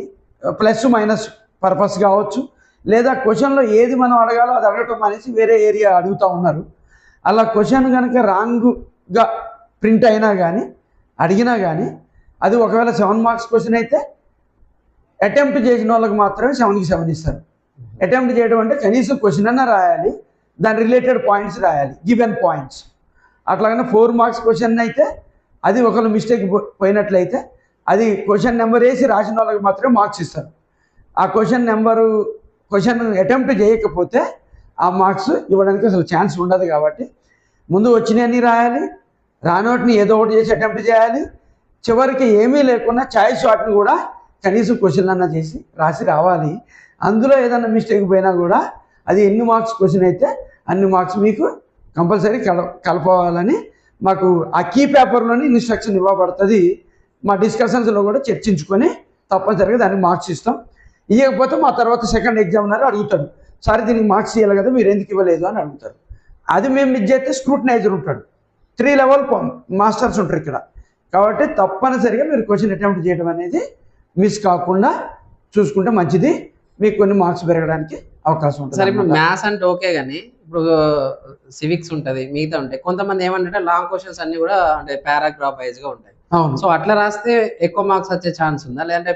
ప్లస్ మైనస్ పర్పస్ కావచ్చు, లేదా క్వశ్చన్లో ఏది మనం అడగాలో అది అడగటం అనేసి వేరే ఏరియా అడుగుతూ ఉన్నారు. అలా క్వశ్చన్ కనుక రాంగ్గా ప్రింట్ అయినా కానీ అడిగినా కానీ అది ఒకవేళ 7 marks క్వశ్చన్ అయితే అటెంప్ట్ చేసిన వాళ్ళకి మాత్రమే 7కి 7 ఇస్తారు. అటెంప్ట్ చేయడం అంటే కనీసం క్వశ్చన్ అన్నా రాయాలి, దాని రిలేటెడ్ పాయింట్స్ రాయాలి, గివెన్ పాయింట్స్. అట్లాగనే 4 marks క్వశ్చన్ అయితే అది ఒకళ్ళు మిస్టేక్ పోయినట్లయితే అది క్వశ్చన్ నెంబర్ వేసి రాసిన వాళ్ళకి మాత్రమే మార్క్స్ ఇస్తారు. ఆ క్వశ్చన్ అటెంప్ట్ చేయకపోతే ఆ మార్క్స్ ఇవ్వడానికి అసలు ఛాన్స్ ఉండదు. కాబట్టి ముందు వచ్చినవన్నీ రాయాలి, రానోటిని ఏదో ఒకటి చేసి అటెంప్ట్ చేయాలి. చివరికి ఏమీ లేకుండా చాయిస్ షాట్ని కూడా కనీసం క్వశ్చన్ అన్నా చేసి రాసి రావాలి. అందులో ఏదైనా మిస్టేక్ పోయినా కూడా అది ఎన్ని మార్క్స్ క్వశ్చన్ అయితే అన్ని మార్క్స్ మీకు కంపల్సరీ కలపాలని మాకు ఆ కీ పేపర్లోని ఇన్స్ట్రక్షన్ ఇవ్వబడుతుంది. మా డిస్కషన్స్లో కూడా చర్చించుకొని తప్పనిసరిగా దానికి మార్క్స్ ఇస్తాం. ఇవ్వకపోతే మా తర్వాత సెకండ్ ఎగ్జామినర్ అడుగుతాడు, సార్ దీనికి మార్క్స్ ఇవ్వాలి కదా మీరు ఎందుకు ఇవ్వలేదు అని అడుగుతారు. అది మేము మిస్ చేస్తే స్క్రూటినైజర్ ఉంటాడు, 3 level మాస్టర్స్ ఉంటారు ఇక్కడ. కాబట్టి తప్పనిసరిగా మీరు క్వశ్చన్ అటెంప్ట్ చేయడం అనేది మిస్ కాకుండా చూసుకుంటే మంచిది, మీకు కొన్ని మార్క్స్ పెరగడానికి అవకాశం ఉంటుంది. సార్ ఇప్పుడు మ్యాథ్స్ అంటే ఓకే, కానీ ఇప్పుడు సివిక్స్ ఉంటుంది, మిగతా ఉంటాయి. కొంతమంది ఏమంటే లాంగ్ క్వశ్చన్స్ అన్ని కూడా అంటే పారాగ్రాఫ్ వైజ్ గా ఉంటాయి. సో అట్లా రాస్తే ఎక్కువ మార్క్స్ వచ్చే ఛాన్స్ ఉందా, లేదంటే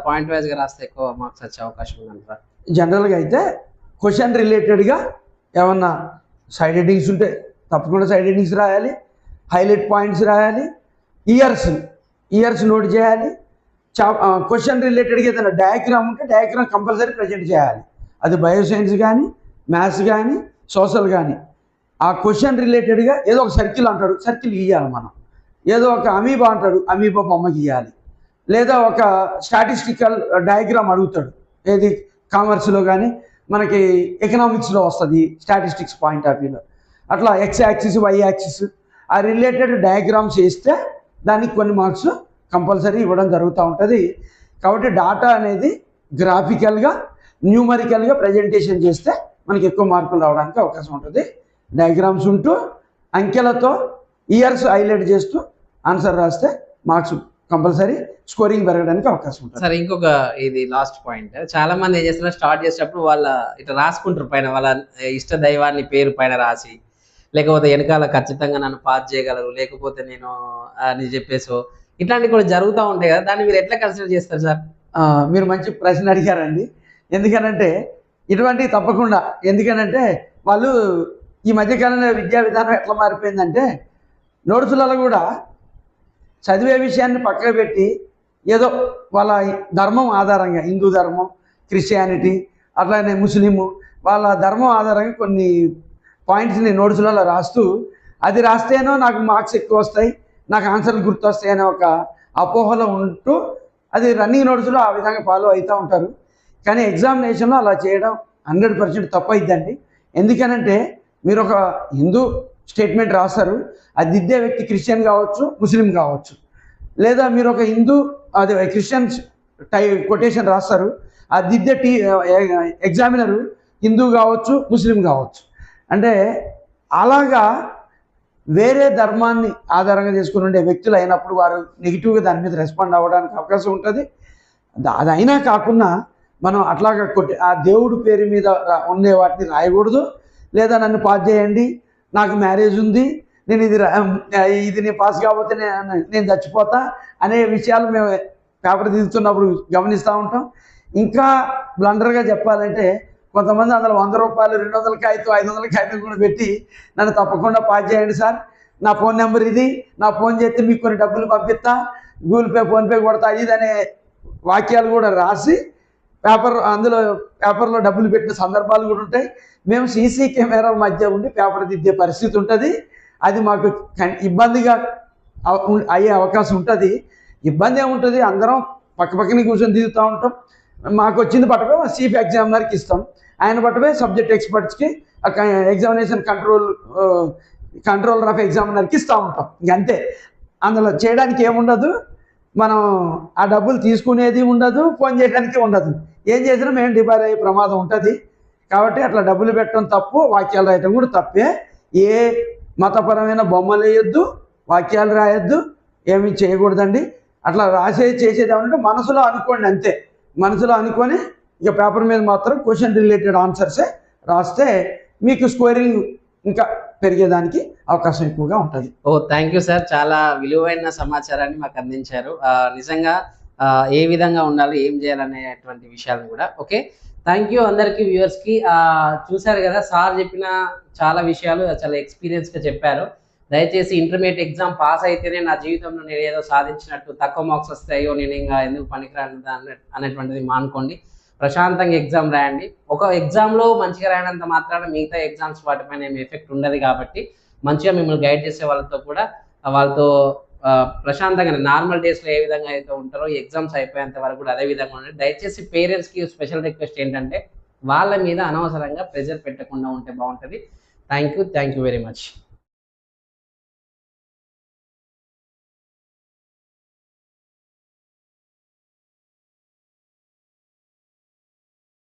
పాయింట్ వైజ్ గా రాస్తే ఎక్కువ మార్క్స్ వచ్చే అవకాశం ఉందంటారా? జనరల్గా అయితే క్వశ్చన్ రిలేటెడ్గా ఏమన్నా సైడ్ హెడ్డింగ్స్ ఉంటే తప్పకుండా సైడ్ హెడ్డింగ్స్ రాయాలి, హైలైట్ పాయింట్స్ రాయాలి, ఇయర్స్ నోట్ చేయాలి. క్వశ్చన్ రిలేటెడ్గా ఏదైనా డయాగ్రామ్ ఉంటే డయాగ్రామ్ కంపల్సరీ ప్రజెంట్ చేయాలి. అది బయోసైన్స్ కానీ, మ్యాథ్స్ కానీ, సోషల్ కానీ. ఆ క్వశ్చన్ రిలేటెడ్గా ఏదో ఒక సర్కిల్ అంటాడు, సర్కిల్ గీయాలి మనం. ఏదో ఒక అమీబా అంటాడు, అమీబా బొమ్మ గీయాలి. లేదా ఒక స్టాటిస్టికల్ డయాగ్రామ్ అడుగుతాడు, ఏది కామర్స్లో కానీ మనకి ఎకనామిక్స్లో వస్తుంది స్టాటిస్టిక్స్ పాయింట్ ఆఫ్ వ్యూలో. అట్లా ఎక్స్ యాక్సిస్, వై యాక్సిస్ ఆ రిలేటెడ్ డయాగ్రామ్స్ వేస్తే దానికి కొన్ని మార్క్స్ కంపల్సరీ ఇవ్వడం జరుగుతూ ఉంటుంది. కాబట్టి డాటా అనేది గ్రాఫికల్గా, న్యూమరికల్గా ప్రజెంటేషన్ చేస్తే మనకి ఎక్కువ మార్కులు రావడానికి అవకాశం ఉంటుంది. డయాగ్రామ్స్ ఉంటూ అంకెలతో ఇయర్స్ హైలైట్ చేస్తూ ఆన్సర్ రాస్తే మార్క్స్ కంపల్సరీ స్కోరింగ్ పెరగడానికి అవకాశం ఉంటుంది. సరే, ఇంకొక ఇది లాస్ట్ పాయింట్. చాలా మంది ఏం చేస్తున్నారు, స్టార్ట్ చేసేటప్పుడు వాళ్ళ ఇట్లా రాసుకుంటారు పైన వాళ్ళ ఇష్ట దైవాన్ని పేరు పైన రాసి, లేకపోతే వెనకాల ఖచ్చితంగా నన్ను పాస్ చేయగలరు, లేకపోతే నేను అని చెప్పేసో ఇట్లాంటివి కూడా జరుగుతూ ఉంటాయి కదా, దాన్ని మీరు ఎట్లా కన్సిడర్ చేస్తారు సార్? మీరు మంచి ప్రశ్న అడిగారండి. ఎందుకనంటే ఇటువంటివి తప్పకుండా, ఎందుకనంటే వాళ్ళు ఈ మధ్యకాలంలో విద్యా విధానం ఎట్లా మారిపోయిందంటే నోట్సులలో కూడా చదివే విషయాన్ని పక్కన పెట్టి ఏదో వాళ్ళ ధర్మం ఆధారంగా, హిందూ ధర్మం, క్రిస్టియానిటీ, అట్లానే ముస్లిము, వాళ్ళ ధర్మం ఆధారంగా కొన్ని పాయింట్స్ని నోట్సులలో రాస్తూ అది రాస్తేనో నాకు మార్క్స్ ఎక్కువ వస్తాయి, నాకు ఆన్సర్లు గుర్తొస్తాయి అనే ఒక అపోహలో ఉంటూ అది రన్నింగ్ నోట్స్లో ఆ విధంగా ఫాలో అవుతూ ఉంటారు. కానీ ఎగ్జామినేషన్లో అలా చేయడం 100% తప్పు అయిద్దండి. ఎందుకనంటే మీరు ఒక హిందూ స్టేట్మెంట్ రాస్తారు, అది దిద్దే వ్యక్తి క్రిస్టియన్ కావచ్చు, ముస్లిం కావచ్చు. లేదా మీరు ఒక హిందూ అదే క్రిస్టియన్ కొటేషన్ రాస్తారు, అది దిద్దే ఎగ్జామినరు హిందూ కావచ్చు, ముస్లిం కావచ్చు. అంటే అలాగా వేరే ధర్మాన్ని ఆధారంగా చేసుకుని ఉండే వ్యక్తులు అయినప్పుడు వారు నెగిటివ్గా దాని మీద రెస్పాండ్ అవ్వడానికి అవకాశం ఉంటుంది. అది అయినా కాకుండా మనం అట్లాగా ఆ దేవుడు పేరు మీద ఉండే వాటిని రాయకూడదు. లేదా నన్ను పాస్ చేయండి, నాకు మ్యారేజ్ ఉంది, నేను ఇది నేను పాస్ కాకపోతే నేను చచ్చిపోతా అనే విషయాలు మేము పేపర్ దిద్దుతున్నప్పుడు గమనిస్తూ ఉంటాం. ఇంకా బ్లండర్గా చెప్పాలంటే కొంతమంది అందులో 100 రూపాయలు, 200 కాగితం, 500 కాగితం కూడా పెట్టి నన్ను తప్పకుండా పాస్ చేయండి సార్, నా ఫోన్ నెంబర్ ఇది, నా ఫోన్ చేస్తే మీకు కొన్ని డబ్బులు పంపిస్తా, గూగుల్ పే, ఫోన్పే కొడతా, ఇది అనే వాక్యాలు కూడా రాసి అందులో పేపర్లో డబ్బులు పెట్టిన సందర్భాలు కూడా ఉంటాయి. మేము సీసీ కెమెరాల మధ్య ఉండి పేపర్ దిద్దే పరిస్థితి ఉంటుంది. అది మాకు ఇబ్బందిగా అయ్యే అవకాశం ఉంటుంది. ఇబ్బంది ఏముంటుంది, అందరం పక్కపక్కనే కూర్చొని దిగుతూ ఉంటాం. మాకు వచ్చింది పట్టమే చీఫ్ ఎగ్జామినర్కి ఇస్తాం, ఆయన పట్టమే సబ్జెక్ట్ ఎక్స్పర్ట్స్కి, ఎగ్జామినేషన్ కంట్రోలర్ ఆఫ్ ఎగ్జామినర్కి ఇస్తూ ఉంటాం. ఇంకంతే, అందులో చేయడానికి ఏముండదు. మనం ఆ డబ్బులు తీసుకునేది ఉండదు, ఫోన్ చేయడానికి ఉండదు. ఏం చేసినా మేము డిబార్ అయ్యే ప్రమాదం ఉంటుంది. కాబట్టి అట్లా డబ్బులు పెట్టడం తప్పు, వాక్యాలు రాయటం కూడా తప్పే. ఏ మతపరమైన బొమ్మలు వేయొద్దు, వాక్యాలు రాయొద్దు, ఏమీ చేయకూడదండి. అట్లా చేసేది ఏమంటే మనసులో అనుకోండి, అంతే. మనసులో అనుకొని ఇక పేపర్ మీద మాత్రం క్వశ్చన్ రిలేటెడ్ ఆన్సర్సే రాస్తే మీకు స్కోరింగ్ ఇంకా పెరిగేదానికి అవకాశం ఎక్కువగా ఉంటుంది. థ్యాంక్ యూ సార్, చాలా విలువైన సమాచారాన్ని మాకు అందించారు. నిజంగా ఏ విధంగా ఉండాలి, ఏం చేయాలనేటువంటి విషయాలను కూడా. ఓకే, థ్యాంక్ యూ అందరికీ, వ్యూవర్స్కి. చూశారు కదా, సార్ చెప్పిన చాలా విషయాలు చాలా ఎక్స్పీరియన్స్గా చెప్పారు. దయచేసి ఇంటర్మీడియట్ ఎగ్జామ్ పాస్ అయితేనే నా జీవితంలో నేను ఏదో సాధించినట్టు, తక్కువ మార్క్స్ వస్తాయో నేను ఇంకా ఎందుకు పనికిరాను అనేటువంటిది మానుకోండి. ప్రశాంతంగా ఎగ్జామ్ రాయండి. ఒక ఎగ్జామ్లో మంచిగా రాయడంత మాత్రాన మిగతా ఎగ్జామ్స్ వాటిపైన ఏమి ఎఫెక్ట్ ఉండదు. కాబట్టి మంచిగా మిమ్మల్ని గైడ్ చేసే వాళ్ళతో కూడా వాళ్ళతో ప్రశాంతంగా నార్మల్ డేస్లో ఏ విధంగా అయితే ఉంటారో ఎగ్జామ్స్ అయిపోయేంత వరకు కూడా అదే విధంగా ఉండండి. దయచేసి పేరెంట్స్కి స్పెషల్ రిక్వెస్ట్ ఏంటంటే వాళ్ళ మీద అనవసరంగా ప్రెజర్ పెట్టకుండా ఉంటే బాగుంటుంది. Thank you very much.